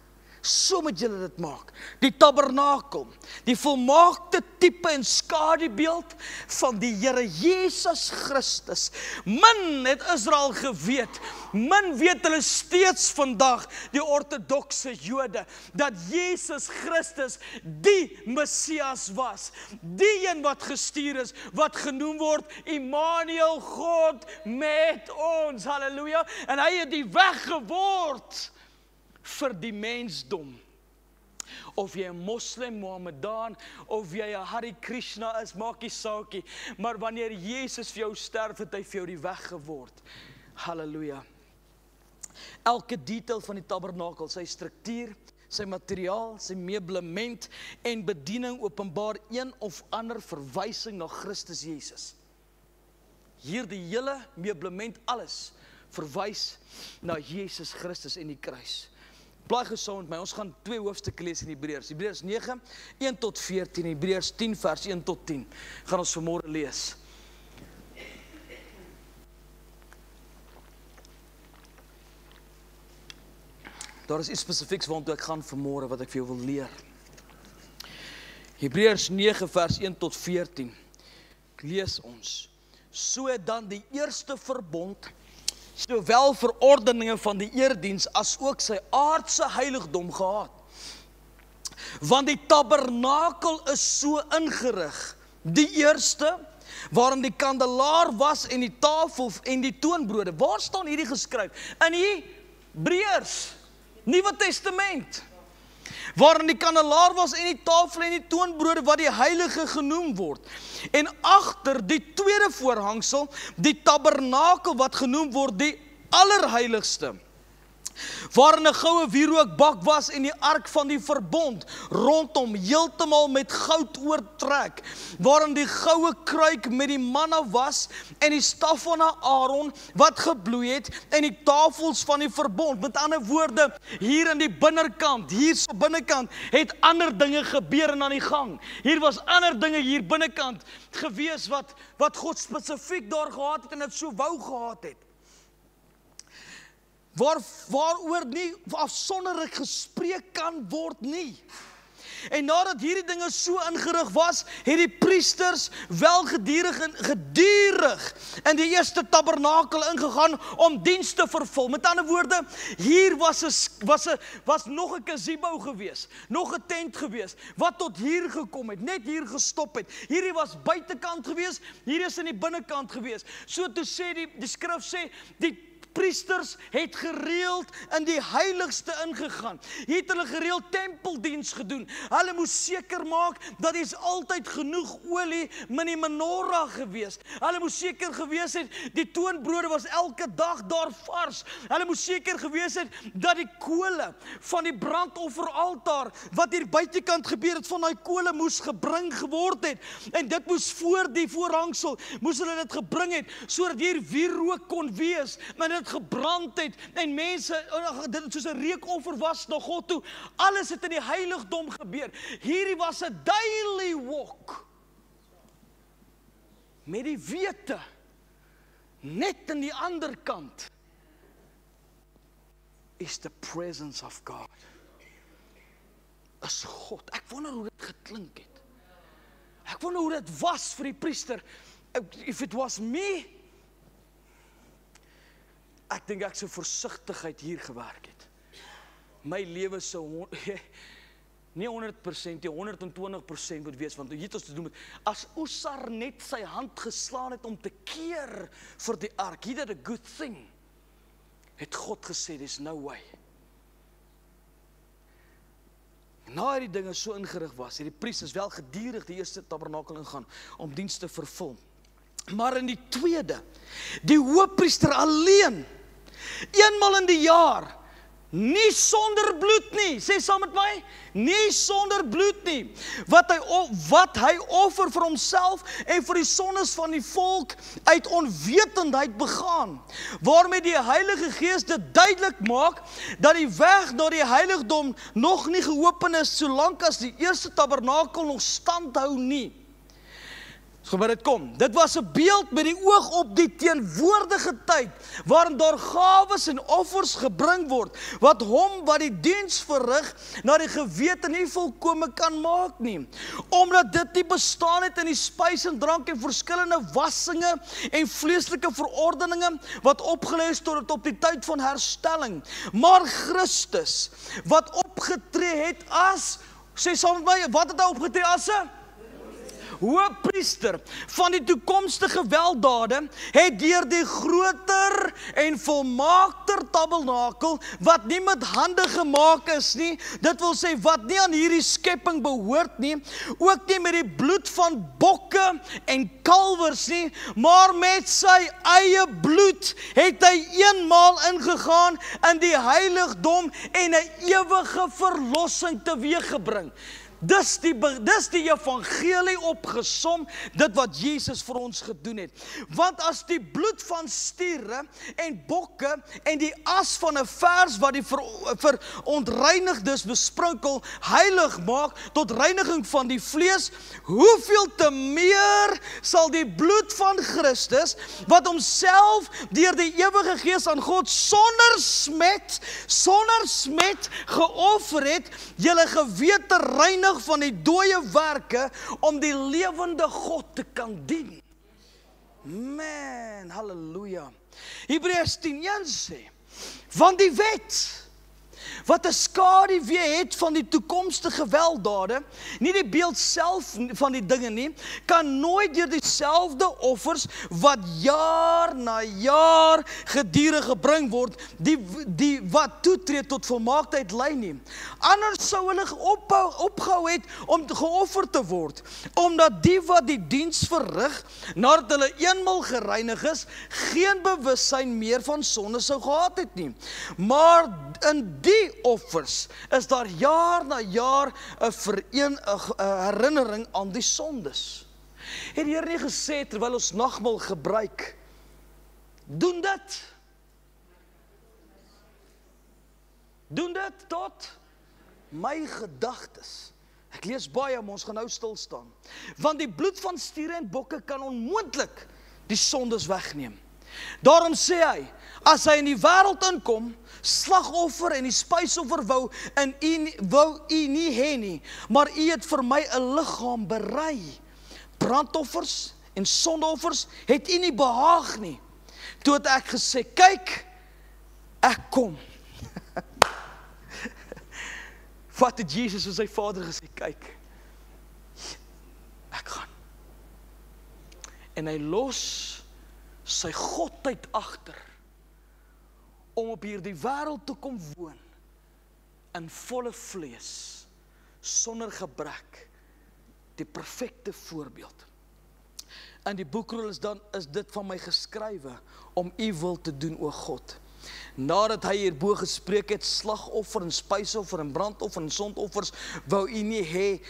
So moet julle dit maak. Die tabernakel, die volmaakte tipe en skadubeeld van die Here Jesus Christus. Min het Israel geweet, min weet hulle steeds vandag, die ortodokse Jode, dat Jesus Christus die Messias was. Die een wat gestuur is, wat genoem word Immanuel, God met ons. Halleluja. En hy het die weg geword vir die mensdom. Of jy 'n moslim, Mohammedaan, of jy 'n Hare Krishna is, maak nie saak nie. Maar wanneer Jesus vir jou sterf, het hy vir jou die weg geword. Halleluja. Elke detail van die tabernakel, sy struktuur, sy materiaal, sy meublement en bediening openbaar een of ander verwysing na Christus Jesus. Hier die hele meublement, alles verwys na Jesus Christus en die kruis. Blaai gesaam met my, ons gaan 2 hoofstukke lees in Hebreërs. Hebreërs 9, 1 tot 14, Hebreërs 10 vers 1 tot 10. Gaan ons vanmôre lees. Daar is iets spesifieks waartoe ek gaan vanmôre wat ek vir jou wil leer. Hebreërs 9 vers 1 tot 14. Lees ons. So dan die eerste verbond, sowel verordeninge van die eerdiens as ook sy aardse heiligdom gehad. Want die tabernakel is so ingerig. Die eerste, waarin die kandelaar was en die tafel en die toonbrode. Waar staan hierdie geskryf? In Hebreërs, Nuwe Testament. waarin die kandelaar was en die tafel en die toonbrode wat die heilige genoem word. En agter die tweede voorhangsel, die tabernakel wat genoem word die allerheiligste, waarin 'n goue wierookbak was en die ark van die verbond rondom heeltemal met goud oortrek, waarin die goue kruik met die manna was en die staf van Aaron wat gebloei het en die tafels van die verbond. Met ander woorde, hier in die binnekant, hier so binnekant het ander dinge gebeur en aan die gang. Hier was ander dinge hier binnekant gewees wat God spesifiek daar gehad het en dit so wou gehad het. Waaroor nie afsonderlik gespreek kan word nie. En nadat hierdie dinge so ingerig was, het die priesters wel gedurig in die eerste tabernakel ingegaan om diens te vervul. Met ander woorde, hier was nog 'n gazebo gewees, nog 'n tent gewees, wat tot hier gekom het, net hier gestop het. Hierdie was buitekant gewees, hier is in die binnekant gewees. So toe sê die skrif sê, die priesters het gereeld in die heiligste ingegaan. Hier het hulle gereeld tempeldiens gedoen. Hulle moes seker maak dat is altyd genoeg olie in die menorah gewees. Hulle moes seker gewees het die toonbrode was elke dag daar vars. Hulle moes seker gewees het dat die kole van die brandofferaltaar wat hier buitekant gebeur het, van daai kole moes gebring geword het. En dit moes voor die voorhangsel moes hulle dit gebring het sodat hier wierook kon wees. Maar dit gebrand het en mense, dit soos 'n reukoffer was na God toe. Alles het in die heiligdom gebeur. Hierdie was 'n daily walk. Met die wete, net aan die ander kant, is the presence of God. Is God. Ek wonder hoe dit geklink het. Ek wonder hoe dit was vir die priester. If it was me, ek dink ek sou versigtigheid hier gewerk het. My lewe sou nie 100%, 120% moet wees, want hier het ons te doen met, as Ussar net sy hand geslaan het om te keer vir die ark, he did a good thing, het God gesê, there's no way. Na die dinge so ingerig was, het die priesters wel gedurig die eerste tabernakel ingaan, om diens te vervul. Maar in die tweede, die hoofpriester alleen, eenmal in die jaar, nie sonder bloed nie, sê saam met my, nie sonder bloed nie, wat hy offer vir homself en vir die sondes van die volk uit onwetendheid begaan, waarmee die Heilige Gees dit duidelik maak, dat die weg na die heiligdom nog nie geopen is, solank as die eerste tabernakel nog stand hou nie. So wat dit kom, dit was 'n beeld met die oog op die teenwoordige tyd, waarin daar gawes en offers gebring word, wat hom wat die diens verrig, na die gewete nie volkome kan maak nie, omdat dit nie bestaan het in die spys en drank en verskillende wassinge en vleeslike verordeninge, wat opgelê is tot op die tyd van herstelling, maar Christus, wat opgetree het as, sê saam met my, wat het hy opgetree as? Hoofpriester van die toekomstige weldade het deur die groter en volmaakter tabernakel wat nie met hande gemaak is nie, dit wil sê wat nie aan hierdie skepping behoort nie, ook nie met die bloed van bokke en kalwers nie, maar met sy eie bloed het hy eenmaal ingegaan in die heiligdom en 'n ewige verlossing teweeggebring. Dis die evangelie opgesom, dit wat Jesus vir ons gedoen het. Want as die bloed van stiere en bokke en die as van 'n vers wat die verontreinigdes besprinkel heilig maak tot reiniging van die vlees, hoeveel te meer sal die bloed van Christus, wat homself deur die ewige Gees aan God sonder smet geoffer het, julle gewete reinig van die dooie werke om die lewende God te kan dien. Man, halleluja. Hebreërs 10:1 sê, want die wet wat 'n skaduwee het van die toekomstige gewelddade, nie die beeld self van die dinge nie, kan nooit deur dieselfde offers wat jaar na jaar gedurig gebring word, die wat toetree tot volmaaktheid lei nie. Anders sou hulle opgehou het om geoffer te word, omdat die wat die diens verrig, nadat hulle eenmaal gereinig is, geen bewussyn meer van sonde sou gehad het nie. Maar in die offers is daar jaar na jaar 'n herinnering aan die sondes. Het die Here nie gesê terwyl ons nagmaal gebruik, doen dit. Doen dit tot my gedagtes. Ek lees baie, maar ons gaan nou stil staan. Want die bloed van stiere en bokke kan onmoontlik die sondes wegneem. Daarom sê hy, as hy in die wêreld inkom, slagoffer en die spysoffer wou u nie hê nie, maar u het vir my 'n liggaam berei. Brandoffers en sondeoffers het u nie behaag nie. Toe het ek gesê, kyk, ek kom. Wat het Jesus vir sy Vader gesê? Kyk, ek gaan. En hy los sy godheid agter om op hierdie wêreld te kom woon in volle vlees, sonder gebrek, die perfekte voorbeeld. In die boekrol is dit van my geskrywe om u wil te doen, o God. Nadat hy hierbo gespreek het, slagoffer en spysoffer en brandoffer en sondoffers wou u nie hê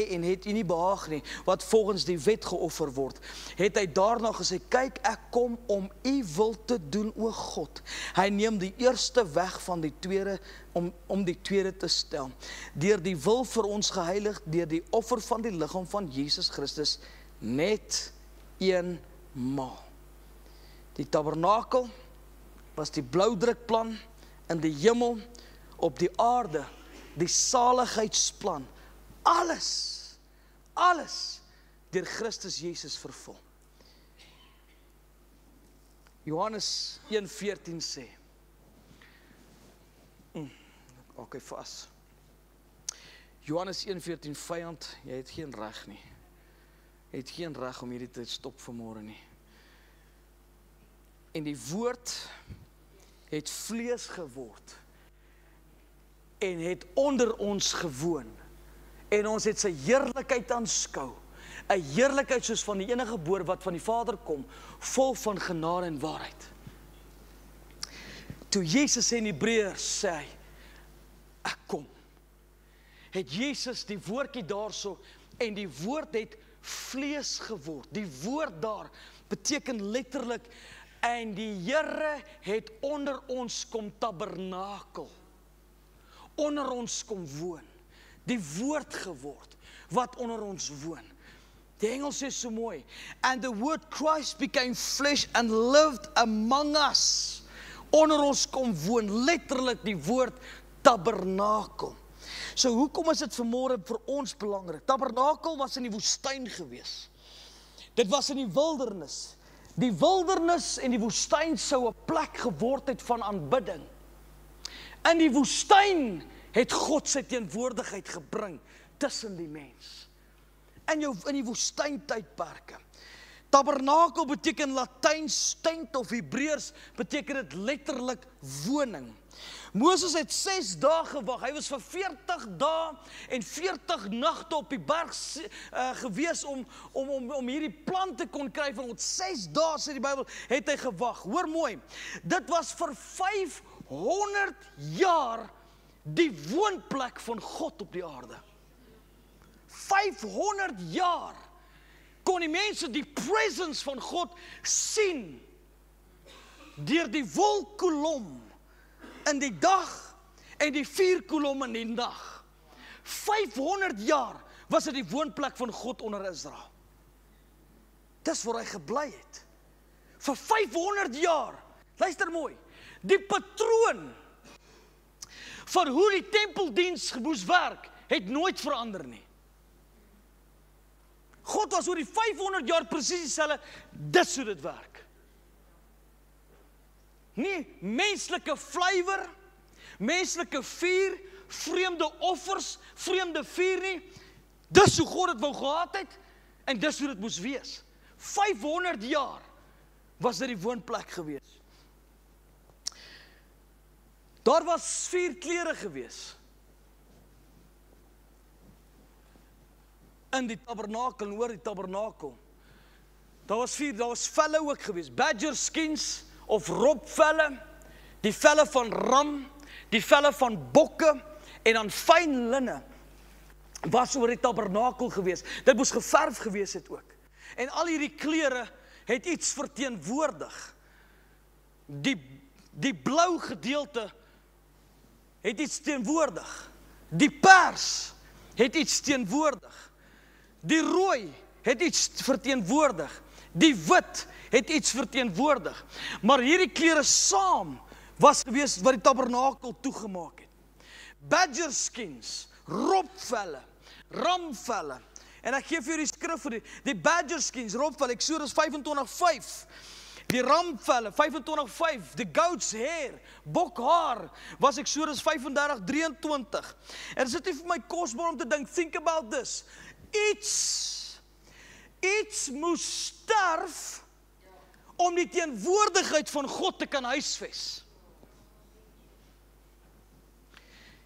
en het u nie behaag nie, wat volgens die wet geoffer word. Het hy daarna gesê, kyk, ek kom om u wil te doen, o God. Hy neem die eerste weg van die tweede, om die tweede te stel. Deur die wil vir ons geheilig, deur die offer van die liggaam van Jesus Christus, net eenmaal. Die tabernakel was die blauwdrukplan in die hemel, op die aarde, die saligheidsplan. Alles deur Christus Jesus vervul. Johannes 1:14 sê, okay, vas. Johannes 1:14, vyand, jy het geen reg nie. Jy het geen reg om hierdie te stop vanmôre nie. En die woord het vlees geword en het onder ons gewoon en ons het sy heerlikheid aanskou, 'n heerlikheid soos van die enige gebore wat van die Vader kom, vol van genade en waarheid. Toe Jesus in Hebreërs sê hy, ek kom, het Jesus die woordjie daarso, en die woord het vlees geword. Die woord daar beteken letterlik, en die Here het onder ons kom tabernakel, onder ons kom woon, die woord geword, wat onder ons woon. Die Engels sê so mooi, and the word Christ became flesh and lived among us, onder ons kom woon, letterlik die woord tabernakel. So hoekom is dit vanmôre vir ons belangrik? Tabernakel was in die woestyn gewees. Dit was in die wildernis. Die wildernis en die woestyn sou 'n plek geword het van aanbidding. In die woestyn het God sy teenwoordigheid gebring tussen die mens. In die woestyntydperke. Tabernakel beteken Latyns tent of Hebreërs beteken dit letterlik woning. Moses het 6 dae gewag. Hy was vir 40 dae en 40 nagte op die berg gewees om hierdie plan te kon kry van God. 6 dae sê die Bybel het hy gewag. Hoor mooi. Dit was vir 500 jaar die woonplek van God op die aarde. 500 jaar kon die mense die presence van God sien deur die wolkkolom in die dag en die vuurkolom in die nag. 500 jaar was dit die woonplek van God onder Israel. Dis waar hy gebly het. Vir 500 jaar. Luister mooi. Die patroon van hoe die tempeldiens moes werk, het nooit verander nie. God was oor die 500 jaar presies dieselfde, dis hoe dit werk. Nie menslike flavor, menslike vuur, vreemde offers, vreemde vuur nie. Dis hoe God het wou gehad het, en dis hoe dit moes wees. 500 jaar was dit die woonplek gewees. Daar was 4 klere gewees. In die tabernakel, en oor die tabernakel. Daar was velle ook gewees. Badger skins of robvelle, die velle van ram, die velle van bokke, en dan fyn linne was oor die tabernakel gewees. Dit moes geverf gewees het ook. En al hierdie klere het iets verteenwoordig. Die blou gedeelte het iets teenwoordig. Die pers het iets teenwoordig. Die rooi het iets verteenwoordig. Die wit het iets verteenwoordig. Maar hierdie klere saam was gewees wat die tabernakel toegemaak het. Badger skins, robvelle, ramvelle. En ek gee vir julle die skrif vir die badger skins, robvelle, Eksodus 25:5. Die ramvelle, 25:5. The goat's hair, bokhaar, was Eksodus 35:23. En dit is nie vir my kosbaar om te dink, think about this. Iets moes sterf om die teenwoordigheid van God te kan huisves.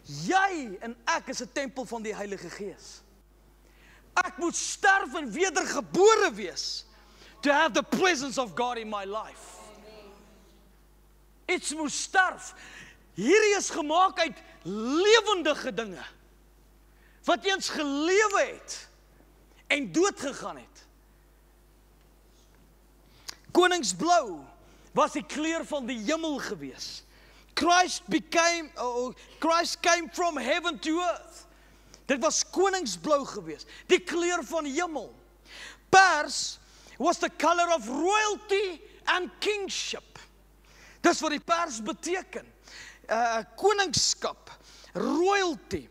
Jy en ek is 'n tempel van die Heilige Gees. Ek moet sterf en wedergebore wees to have the presence of God in my life. Iets moet sterf. Hierdie is gemaak uit lewendige dinge wat eens gelewe het en dood gegaan het. Koningsblou was die kleur van die hemel gewees. Christ came from heaven to earth. Dit was koningsblou gewees, die kleur van hemel. Pers was the color of royalty and kingship. Dis wat die pers beteken. Koningskap, royalty,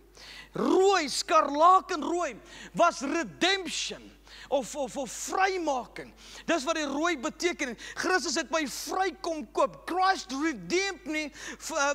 rooi, skarlakenrooi was redemption. Of vrymaking. Dis wat die rooi beteken. Christus het my vry kom koop. Christ redeemed me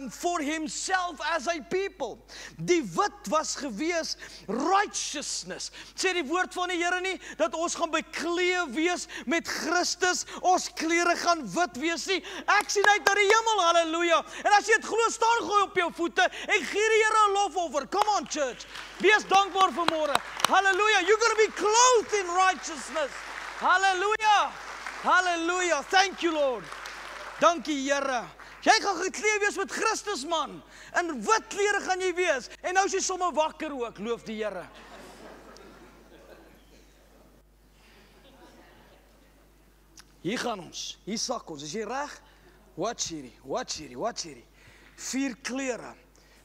for himself as a people. Die wit was gewees righteousness. Sê die woord van die Here nie dat ons gaan bekleed wees met Christus, ons klere gaan wit wees nie. Ek sien uit na die hemel, halleluja. En as jy dit glo, staan gooi op jou voete en gee die Here 'n lofoffer. Come on church. Wees dankbaar vanmôre. Hallelujah. You're going to be clothed in righteousness. Hallelujah. Hallelujah. Thank you, Lord. Dankie, Here. Jy gaan gekleed wees met Christus, man. In wit klere gaan jy wees. En nou is jy sommer wakker ook, loof die Here. Hier gaan ons. Hier sak ons. Is jy reg? Watch hierdie. 4 klere.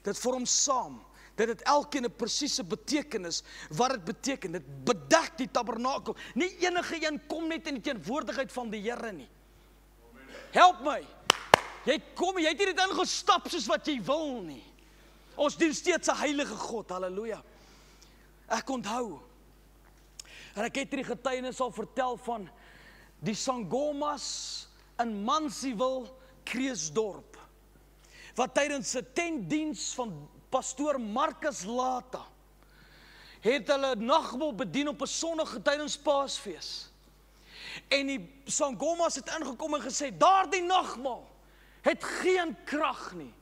Dit vorm saam. Dit het elkeen 'n presiese betekenis wat dit beteken. Dit bedek die tabernakel. Nie enige een kom net in die teenwoordigheid van die Here nie. Help my. Jy het nie dit ingestap soos wat jy wil nie. Ons dien steeds 'n heilige God. Halleluja. Ek onthou. En ek het hierdie getuienis al vertel van die Sangomas in Mansfield, Kreeusdorp. Wat tydens 'n tentdiens van Pastoor Marcus Lata het hulle nagmaal bedien op 'n Sondag tydens Paasfees. En die Sangomas het ingekom en gesê, daardie nagmaal het geen krag nie.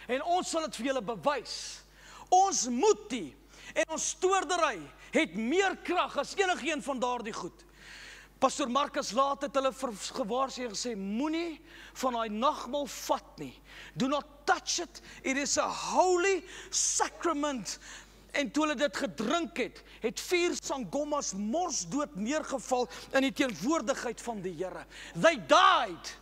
En ons sal dit vir julle bewys. Ons moet die en ons stoordery het meer krag as enigeen van daardie goed. Pastoor Marcus Lata het hulle gewaarsku en gesê, moenie van daai nagmaal vat nie. Do not touch it. It is a holy sacrament. En toe hulle dit gedrink het 4 Sangomas morsdood neergeval in die teenwoordigheid van die Here. They died.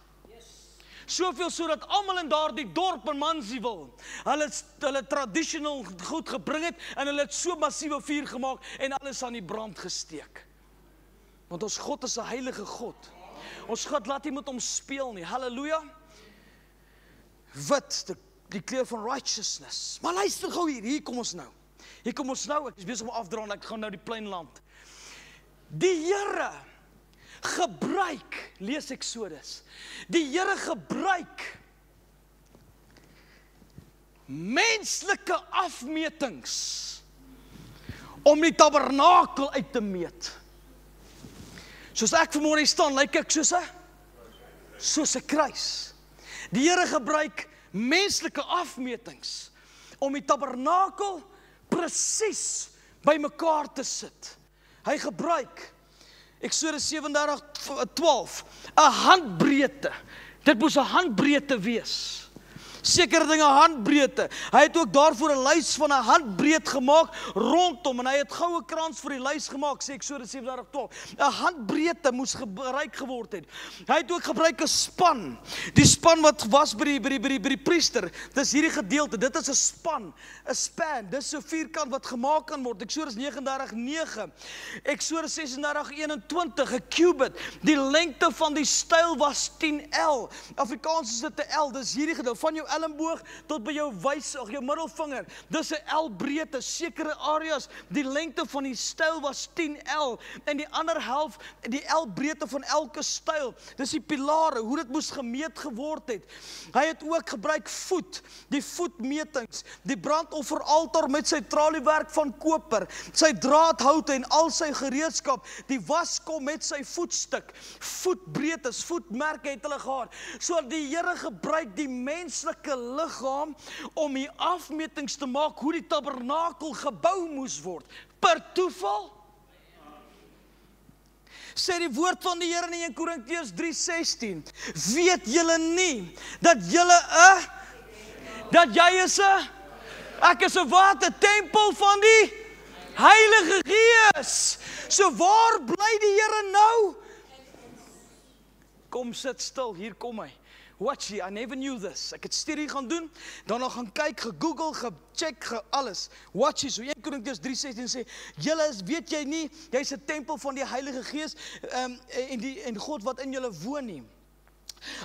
Soveel sodat almal in daardie dorp in Mansfield, hulle traditional goed gebring het en hulle het so massiewe vuur gemaak en alles aan die brand gesteek. Want ons God is 'n heilige God. Ons God laat nie met hom speel nie. Halleluja. Wit, die kleur van righteousness. Maar luister gou hier kom ons nou. Ek is besig om afdra en ek gaan nou die plein land. Die Here gebruik, lees Eksodus. Die Here gebruik menslike afmetings om die tabernakel uit te meet. Soos ek vanmôre hier staan, lyk ek soos 'n kruis. Die Here gebruik menslike afmetings om die tabernakel presies by mekaar te sit. Hy gebruik Eksodus 37:12 'n handbreedte. Dit moes 'n handbreedte wees. Sekere dinge handbreedte. Hy het ook daarvoor 'n lys van 'n handbreed gemaak rondom en hy het goue krans vir die lys gemaak, sê Eksodus 37:12. 'n handbreedte moes gebruik geword het. Hy het ook gebruik 'n span. Die span wat was by die priester. Dis hierdie gedeelte. Dit is 'n span, 'n span. Dis 'n vierkant wat gemaak kan word. Eksodus 39:9. Eksodus 36:21, 'n cubit. Die lengte van die styl was 10 L. Afrikaans is dit 'n L. Dis hierdie gedeelte van jou elmboog tot by jou jou middelvinger. Dis 'n L breedte. Sekere areas, die lengte van die styl was 10 L en die ander helf, die L breedte van elke styl. Dis die pilare, hoe dit moes gemeet geword het. Hy het ook gebruik die voetmetings, die brandofferaltaar met sy traliewerk van koper, sy draadhoute en al sy gereedskap, die waskom met sy voetstuk, voetbreedtes, voetmerke het hulle gehad. So die Here gebruik die menslike liggaam om die afmetings te maak hoe die tabernakel gebou moes word. Per toeval? Sê die woord van die Here in 1 Korintiërs 3:16. Weet julle nie dat jy is ek is 'n wat? 'n tempel van die Heilige Gees. So waar bly die Here nou? Kom sit stil, hier kom hy. Watch hier, I never knew this. Ek het studie gaan doen, daarna gaan kyk, gegoogel, gecheck, alles. Watch hier, so 1 Korintiërs 3:16 sê, weet jy nie, jy's 'n tempel van die Heilige Gees en God wat in julle woon nie.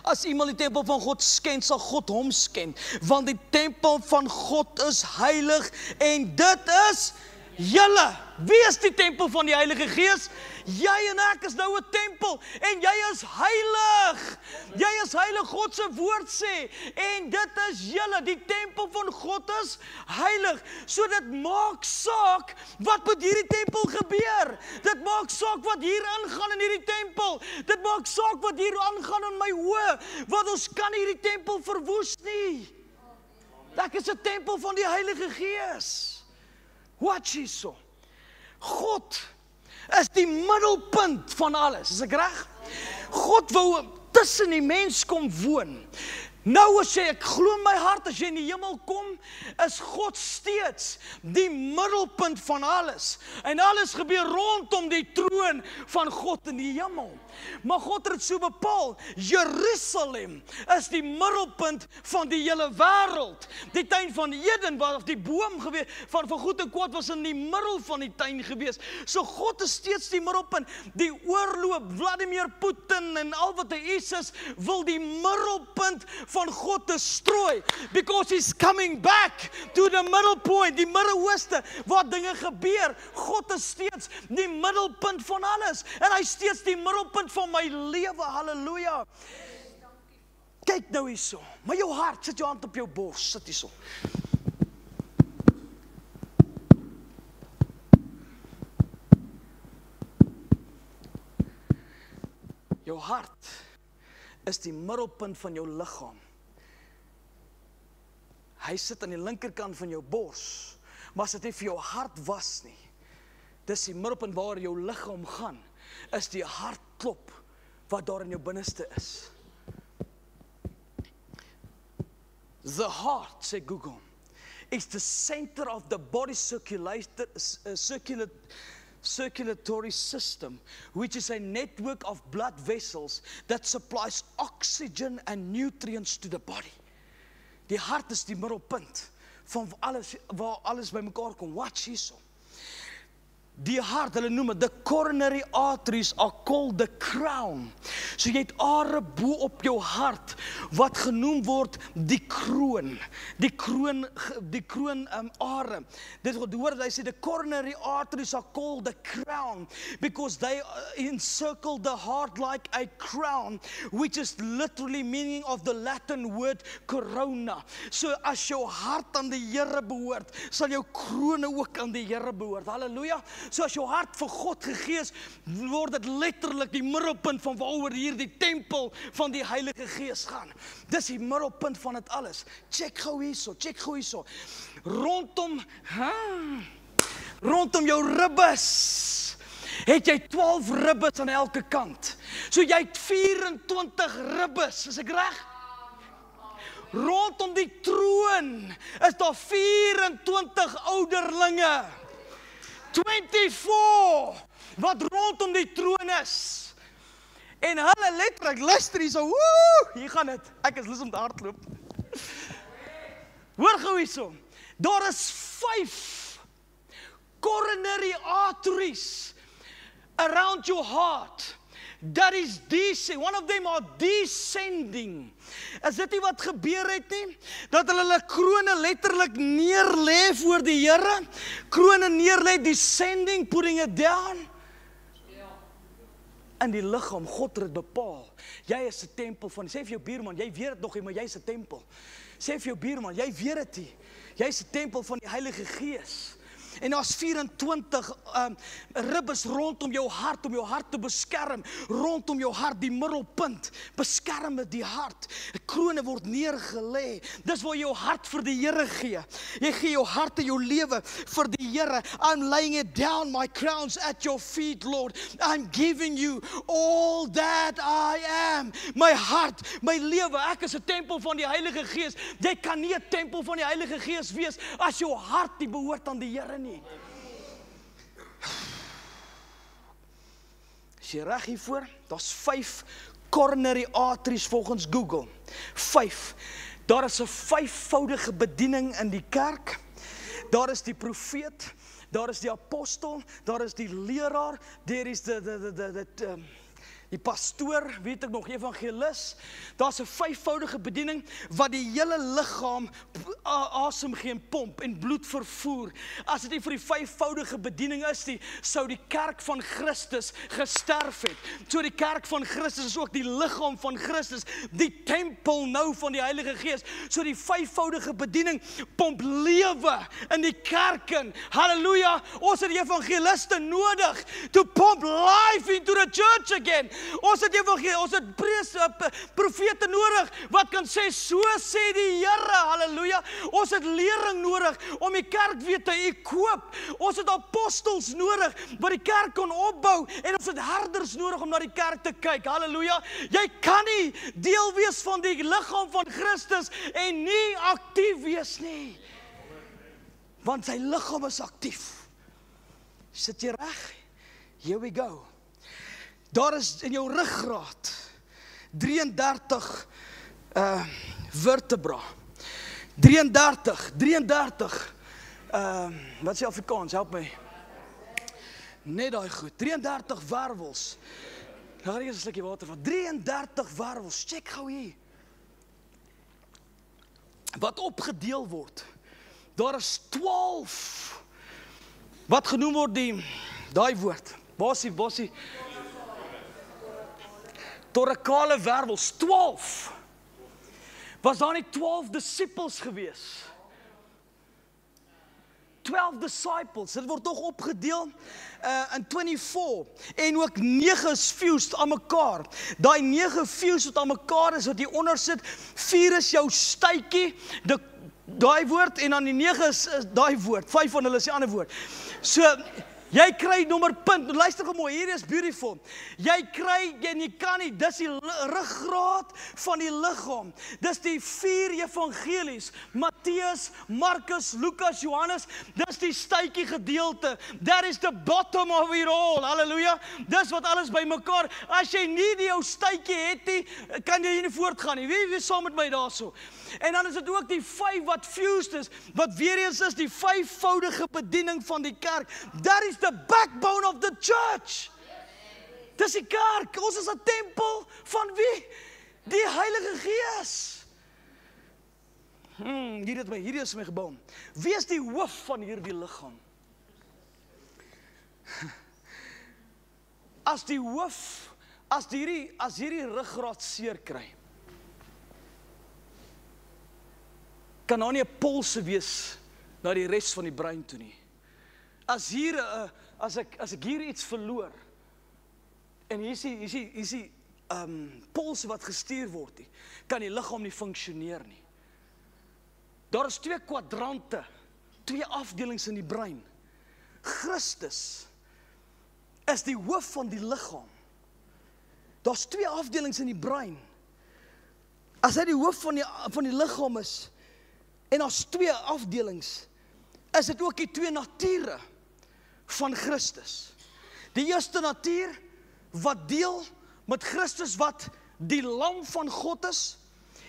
As iemand die tempel van God sken, sal God hom sken, want die tempel van God is heilig en dit is julle. Wie is die tempel van die Heilige Gees? Jy en ek is nou 'n tempel en jy is heilig. Jy is heilig, God se woord sê. En dit is julle, die tempel van God is heilig. So dit maak saak wat met hierdie tempel gebeur. Dit maak saak wat hier aangaan in hierdie tempel. Dit maak saak wat hier aangaan in my oë. Want ons kan hierdie tempel verwoes nie. Ek is 'n tempel van die Heilige Gees. Watch hierso. God is die middelpunt van alles, is ek reg? God wou tussen die mens kom woon. Nou as ek glo in my hart, as jy in die hemel kom, is God steeds die middelpunt van alles. En alles gebeur rondom die troon van God in die hemel. Maar God het dit so bepaal, Jerusalem is die middelpunt van die hele wêreld. Die tuin van Eden, of die boom gewees, van goed en kwaad was in die middel van die tuin gewees. So God is steeds die middelpunt. Die oorloop, Vladimir Putin en al wat hy is, wil die middelpunt van God destroy, because he's coming back to the middle point, die Midde-Ooste, waar dinge gebeur. God is steeds die middelpunt van alles, en hy is steeds die middelpunt van my lewe, halleluja. Kyk nou hierso, maar jou hart, sit jou hand op jou bors, sit hierso. Jou hart is die middelpunt van jou liggaam. Hy sit aan die linkerkant van jou bors, maar as dit nie vir jou hart was nie, dis die middelpunt waar jou liggaam gaan, is die hartklop wat daar in jou binneste is. The heart, sê Google, is the center of the body circulatory system, which is a network of blood vessels that supplies oxygen and nutrients to the body. Die hart is die middelpunt van alles, waar alles by mekaar kom. Watch hierso. die hart, hulle noem het, the coronary arteries are called the crown. So jy het are bo op jou hart, wat genoem word die kroon are. Dit hoor, hy sê, the coronary arteries are called the crown, because they encircle the heart like a crown, which is literally meaning of the Latin word corona. So as jou hart aan die Here behoort, sal jou krone ook aan die Here behoort. Halleluja. So as jou hart vir God gegee is, word dit letterlik die middelpunt van waaroor hier die tempel van die Heilige Gees gaan. Dis die middelpunt van dit alles. Check gou hierso. Rondom jou ribbes het jy 12 ribbes aan elke kant. So jy het 24 ribbes, is ek reg? Rondom die troon is daar 24 ouderlinge. 24 wat rondom die troon is. En hulle letterlik, luister hier so, hier gaan het. Ek is lus om te hardloop. Hoor gou hierso. Daar is 5 coronary arteries around your heart. That is descending. One of them are descending. Is dit nie wat gebeur het nie? Dat hulle krone letterlik neerlê voor die Here? Krone neerlê, descending, putting it down. In die liggaam, God het bepaal. Jy is 'n tempel van, sê vir jou buurman, jy weet dit nog nie, maar jy is 'n tempel. Sê vir jou buurman, jy weet dit nie. Jy is 'n tempel van die Heilige Gees. En daar's 24 ribbes rondom jou hart, om jou hart te beskerm. Rondom jou hart, die middelpunt. Beskerm met die hart. Krone word neergelê. Dis waar jy jou hart vir die Here gee. Jy gee jou hart en jou lewe vir die Here. I'm laying it down, my crowns at your feet, Lord. I'm giving you all that I am. My hart, my lewe. Ek is 'n tempel van die Heilige Gees. Jy kan nie 'n tempel van die Heilige Gees wees as jou hart nie behoort aan die Here nie. Is jy reg hiervoor? Daar's 5 coronary arteries volgens Google. 5. Daar is 'n 5voudige bediening in die kerk. Daar is die profeet, daar is die apostel, daar is die leraar, daar is die pastoor, weet ek nog, evangelis. Daar's 'n 5voudige bediening wat die hele liggaam asem gee en pomp en bloed vervoer. As dit nie vir die 5voudige bediening is nie, sou die kerk van Christus gesterf het. So die kerk van Christus is ook die liggaam van Christus, die tempel nou van die Heilige Gees. So die 5voudige bediening pomp lewe in die kerk in. Halleluja, ons het die evangeliste nodig to pomp life into the church again. Ons het profete nodig wat kan sê, so sê die Here, halleluja. Ons het lering nodig om die kerk weer te equip. Ons het apostels nodig wat die kerk kan opbou, en ons het herders nodig om na die kerk te kyk, halleluja. Jy kan nie deel wees van die liggaam van Christus en nie aktief wees nie, want sy liggaam is aktief. Sit jy reg? Here we go. Daar is in jou ruggraat 33 vertebra. 33 wat sê Afrikaans, help my. Net daai goed. 33 wervels. Daar is 'n slukkie water van 33 wervels. Check gou hier. Wat opgedeel word. Daar is 12 wat genoem word daai woord. Bosie. Torakale wervels, 12. Was daar nie 12 disciples gewees? 12 disciples, dit word toch opgedeel in 24, en ook 9 is fused aan mekaar. Daai 9 fused wat aan mekaar is, wat hier onder sit, 4 is jou stuitjie, daai woord, en dan die 9 is daai woord, 5 van hulle is die ander woord. So, jy kry nommer punt, luister gou mooi, hier is beautiful. Jy kry, en jy kan nie, dis die ruggraat van die liggaam. Dis die 4 evangelies, Mattheus, Matteus, Markus, Lukas, Johannes, dis die stytjie gedeelte. That is the bottom of it all. Halleluja. Dis wat alles bymekaar. As jy nie die jou stytjie het nie, kan jy nie voortgaan nie. Wie saam met my daarso? En dan is dit ook die 5 wat fused is, wat weer eens is die 5voudige bediening van die kerk. That is the backbone of the church. Dis die kerk. Ons is 'n tempel van wie? Die Heilige Gees. Hierdie is my gebou. Wie is die hoof van hierdie liggaam? As die hoof, as hierdie ruggraat seer kry, kan daar nie 'n pulse wees na die res van die brein toe nie. As ek hier iets verloor, en hier is die pulse wat gestuur word nie, kan die liggaam nie funksioneer nie. Daar is 2 kwadrante, 2 afdelings in die brein. Christus is die hoof van die liggaam. Daar's 2 afdelings in die brein. As hy die hoof van die liggaam is, en daar's 2 afdelings, is dit ook die 2 nature van Christus. Die eerste natuur wat deel met Christus, wat die lam van God is.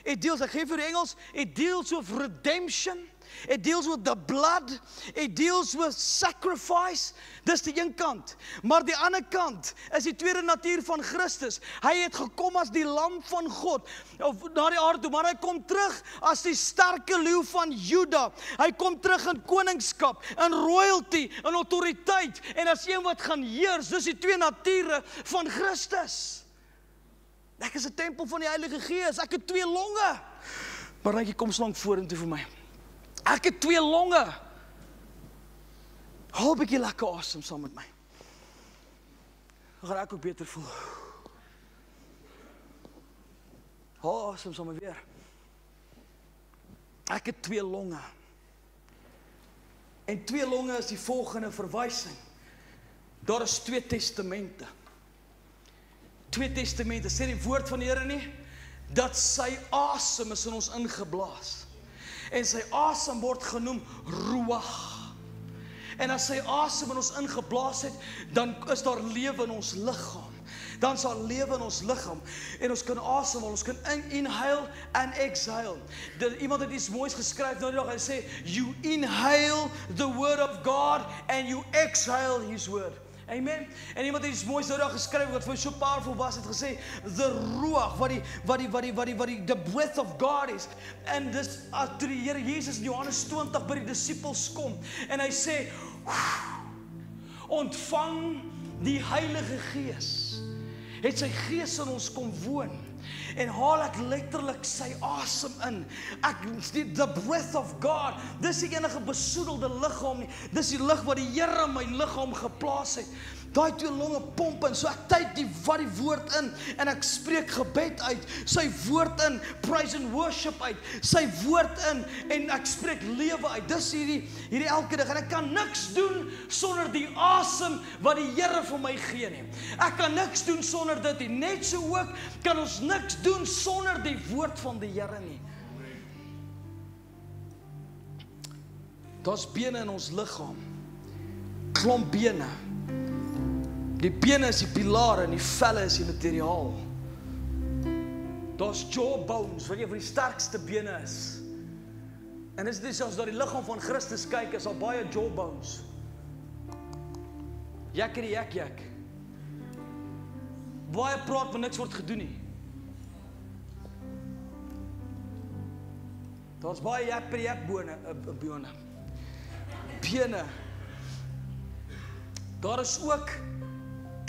It deals, ek geef vir die Engels, it deals with redemption, it deals with the blood, it deals with sacrifice. Dis die een kant. Maar die ander kant is die tweede natuur van Christus. Hy het gekom as die lam van God, of na die aarde toe, maar hy kom terug as die sterke leeu van Juda. Hy kom terug in koningskap, in royalty, in autoriteit, en as een wat gaan heers. Dis die 2 nature van Christus. Ek is 'n tempel van die Heilige Gees. Ek het 2 longe. Maar net jy kom slank vorentoe vir my. Ek het 2 longe. Hou 'n bietjie lekker asem saam met my. Dan gaan ek ook beter voel. Hou asem saam met weer. Ek het 2 longe. En 2 longe is die volgende verwysing. Daar is 2 testamente. 2 testamente, sê die woord van die Here nie, dat sy asem is in ons ingeblaas. En sy asem word genoem Ruach. En as sy asem in ons ingeblaas het, dan is daar lewe in ons liggaam. Dan is daar lewe in ons liggaam. En ons kan asemhaal, ons kan inhale and exhale. Iemand het iets moois geskryf nou die dag, hy sê, you inhale the word of God and you exhale his word. Amen. En iemand het iets moois nou daar geskryf wat vir my so powerful was, het gesê the ruach, wat die the breath of God is. En dis toe die Here Jesus in Johannes 20 by die disippels kom en hy sê ontvang die Heilige Gees. Het sy Gees in ons kom woon. En haal ek letterlik sy asem in. The breath of God. Dis die enige besoedelde liggaam nie. Dis die lig wat die Here in my liggaam geplaas het. Daai 2 longe pomp in. So ek tyd die woord in en ek spreek gebed uit. Sy woord in, praise and worship uit. Sy woord in en ek spreek lewe uit. Dis hierdie elke dag en ek kan niks doen sonder die asem wat die Here vir my gee nie. Ek kan niks doen sonder dit nie. Net so ook kan ons niks doen sonder die woord van die Here nie. Daar's bene in ons liggaam. Klomp bene. Die bene is die pilare en die velle is die materiaal. Daar's jawbones, wat een van die sterkste bene is. En as ons na die liggaam van Christus kyk, is al baie jawbones. Jak. Baie praat, maar niks word gedoen nie. Daar's baie bone. Bene. Daar is ook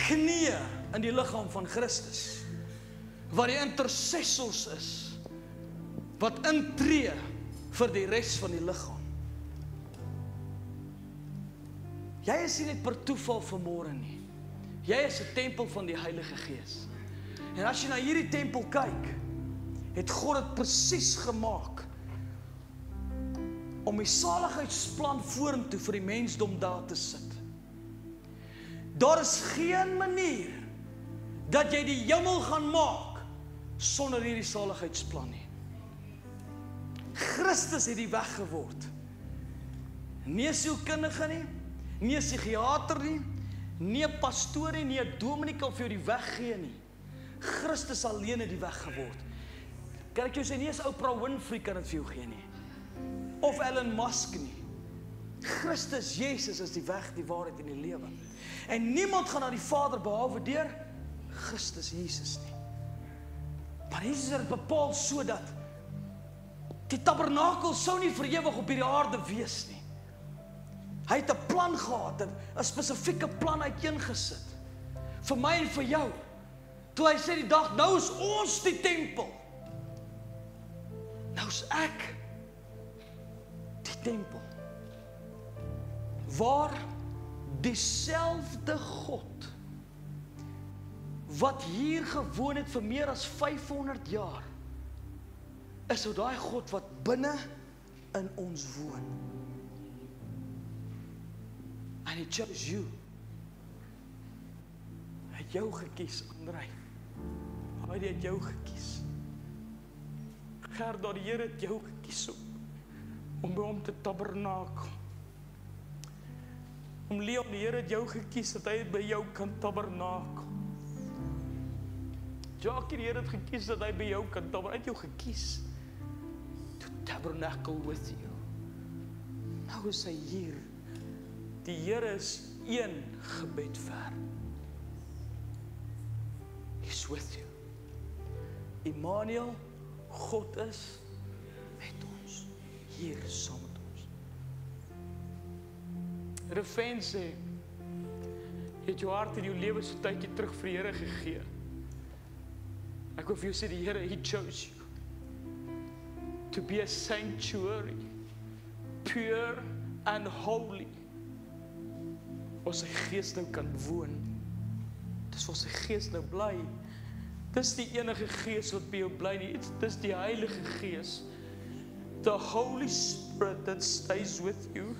knieë in die liggaam van Christus, wat die intercessors is, wat intree vir die res van die liggaam. Jy is nie net per toeval vanmôre nie. Jy is 'n tempel van die Heilige Gees. En as jy na hierdie tempel kyk, het God dit presies gemaak om die saligheidsplan vorentoe vir die mensdom daar te sit. Daar is geen manier dat jy die hemel gaan maak sonder hierdie saligheidsplan nie. Christus het die weg geword. Nie 'n sielkundige nie, nie 'n psigiater nie, nie 'n pastoor nie, nie 'n dominee kan vir jou die weg gee nie. Christus alleen het die weg geword. Kan ek jou sê, nie eens Oprah Winfrey kan dit vir jou gee nie. Of Elon Musk nie. Christus Jesus is die weg, die waarheid en die lewe. En niemand gaan na die Vader behalwe deur Christus Jesus nie. Maar Jesus het bepaal sodat die tabernakel sou nie vir ewig op hierdie aarde wees nie. Hy het 'n plan gehad, 'n spesifieke plan uiteengesit. Vir my en vir jou. Toe hy sê die dag, nou is ons die tempel. Nou is ek die tempel. Waar dieselfde God wat hier gewoon het vir meer as 500 jaar, is so daai God wat binne in ons woon. And he chose you. Hy het jou gekies, Andrei. Hy het jou gekies. Gerda, die Here het jou gekies om by hom te tabernakel. Om Leon, die Here het jou gekies dat hy by jou kan tabernakel. Jackie, die Here het gekies dat hy by jou kan tabernakel. Hy het jou gekies to tabernacle with you. Nou is hy hier. Die Here is een gebed ver. He's with you. Immanuel, God is met ons. Hier saam met ons. Refrein sê, jy het jou hart en jou lewe so tydjie terug vir die Here gegee. Ek wil vir jou sê, die Here, He chose you to be a sanctuary, pure and holy. Waar sy Gees nou kan woon. Dis waar sy Gees nou bly. Dis die enige Gees wat by jou bly nie. Dis die Heilige Gees. The Holy Spirit that stays with you.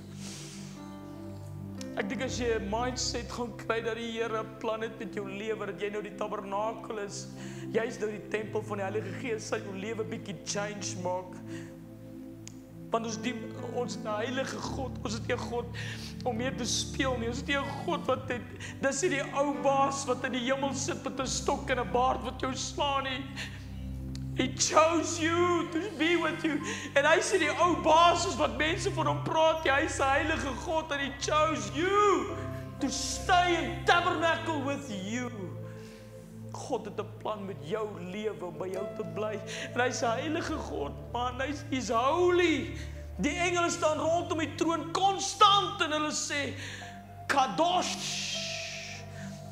Ek dink as jy 'n mindset gaan kry dat die Here 'n plan het met jou lewe, dat jy nou die tabernakel is, jy is nou die tempel van die Heilige Gees, sal jou lewe bietjie change maak. Want ons die heilige God, ons het nie 'n God om mee te speel nie, ons het nie 'n God wat het, dis nie die ou baas wat in die hemel sit met 'n stok en 'n baard wat jou slaan nie. He chose you to be with you. En hy sê die ou baas is wat mense van hom praat, hy is 'n heilige God en he chose you to stay and tabernacle with you. God het 'n plan met jou lewe om by jou te bly. En hy's 'n heilige God, man, hy's holy. Die engele staan rondom die troon konstant en hulle sê Kadosh,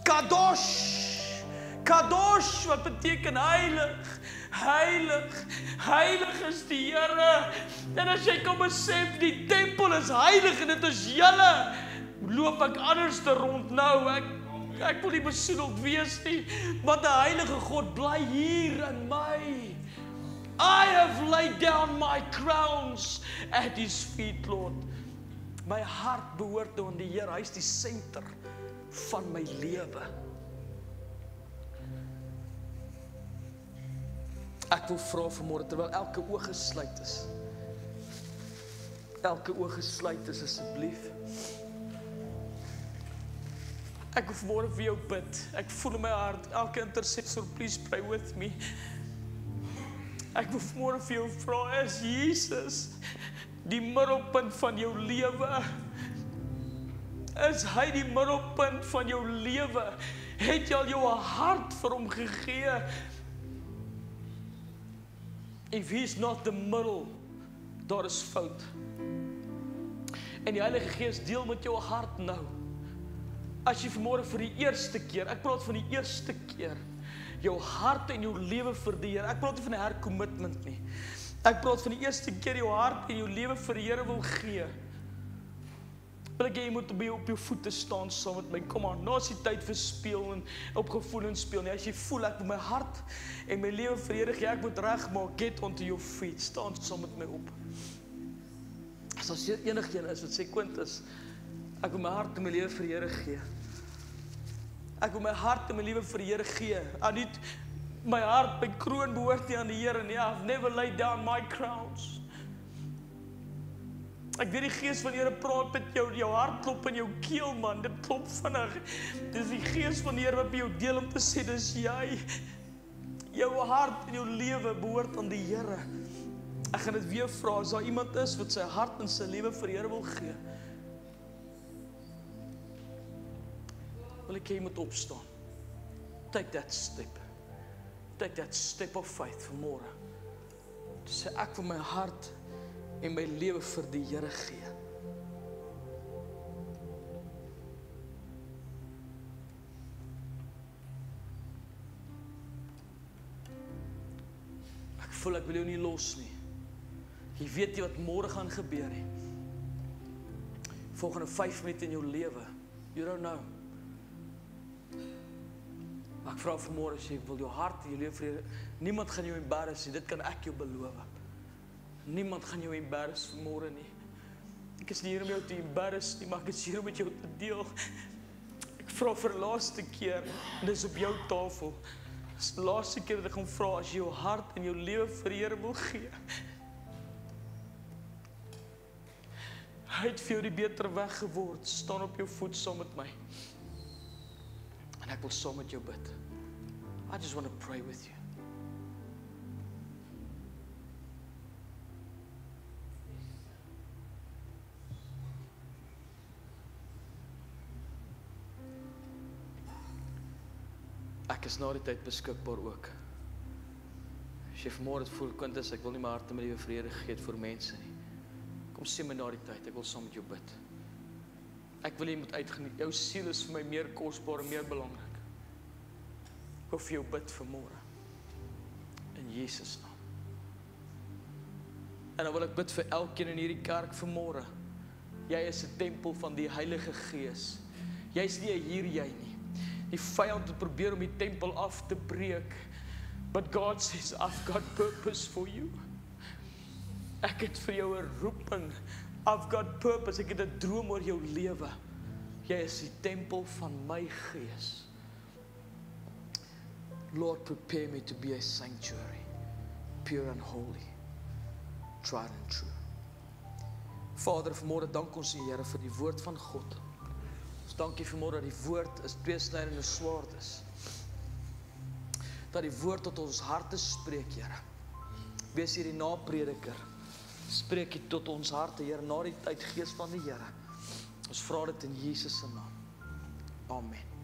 Kadosh, Kadosh, wat beteken heilig, heilig, heilig is die Here. En as jy kan besef, die tempel is heilig en dit is julle, loop ek anders te rond nou, ek wil nie besoedeld wees nie, want die heilige God bly hier in my. I have laid down my crowns at His feet, Lord. My hart behoort nou aan die Here, hy is die senter van my lewe. Ek wil vra vanmôre, terwyl elke oog gesluit is. Elke oog gesluit is asseblief. Ek wil vanmôre vir jou bid. Ek voel in my hart, elke intercessor, please pray with me. Ek wil vanmôre vir jou vra, is Jesus die middelpunt van jou lewe? Is hy die middelpunt van jou lewe? Het jy al jou hart vir hom gegee? If he's not the middle, daar is fout. En die Heilige Gees deel met jou hart nou. As jy vanmôre vir die eerste keer, ek praat van die eerste keer, jou hart en jou lewe vir die Here. Ek praat nie van 'n hercommitment nie. Ek praat van die eerste keer jou hart en jou lewe vir die Here wil gee. Wil ek jy moet op jou voete staan saam met my. Kom aan, nou is die tyd vir speel en op gevoelens speel nie. As jy voel ek moet my hart en my lewe vir die Here gee, ek moet regmaak, get onto your feet, staan saam met my op. As daar enigiemand is wat sê Quintus, ek wil my hart en my lewe vir die Here gee. Ek wil my hart en my lewe vir die Here gee. My hart, my kroon behoort nie aan die Here nie. I've never laid down my crowns Ek weet die gees van die Here praat met jou hart klop in jou keel man, dit klop vinnig. Dis die gees van die Here wat by jou deel om te sê, dis jy. Jou hart en jou lewe behoort aan die Here. Ek gaan dit weer vra, as daar iemand is wat sy hart en sy lewe vir die Here wil gee, wil ek hê jy moet opstaan. Take that step. Take that step of faith vanmôre. Sê ek vir my hart en my lewe vir die Here gee. Ek voel ek wil jou nie los nie. Jy weet nie wat môre gaan gebeur nie. Volgende 5 minute in jou lewe. You don't know. Maar ek vra vanmôre as jy wil jou hart en jou lewe vir niemand gaan jou embarrass nie. Dit kan ek jou beloof. Niemand gaan jou embarrass vanmôre nie. Ek is nie hier om jou te embarrass nie, maar ek is hier om met jou te deel. Ek vra vir laaste keer, en dis op jou tafel. Dis die laaste keer dat ek gaan vra as jy jou hart en jou lewe vir die Here wil gee. Hy het vir jou die beter weg geword. Staan op jou voet saam met my. En ek wil saam met jou bid. I just want to pray with you. Ek is na die tyd beskikbaar ook. As jy vanmôre voel, Quintus, ek wil nie my hart en my lewe vir die Here gee vir mense nie. Kom sê my na die tyd, ek wil saam met jou bid. Ek wil jy moet uitgeniet. Jou siel is vir my meer kosbaar en meer belangrik. Ek wil vir jou bid vanmôre. In Jesus naam. En dan wil ek bid vir elkeen in hierdie kerk vanmôre. Jy is 'n tempel van die Heilige Gees. Jy is nie hier jy nie. Die vyand het probeer om die tempel af te breek. But God says, I've got purpose for you. Ek het vir jou 'n roeping. I've got purpose. Ek het 'n droom oor jou lewe. Jy is die tempel van my Gees. Lord, prepare me to be a sanctuary, pure and holy, tried and true. Vader, vanmôre dank ons U, Here, vir die woord van God. Ons dank U vanmôre dat die woord 'n tweesnydende swaard is. Dat die woord tot ons harte spreek, Here. Wees hier die naprediker. Spreek U tot ons harte, Here, na die tyd, Gees van die Here. Ons vra dit in Jesus se naam. Amen.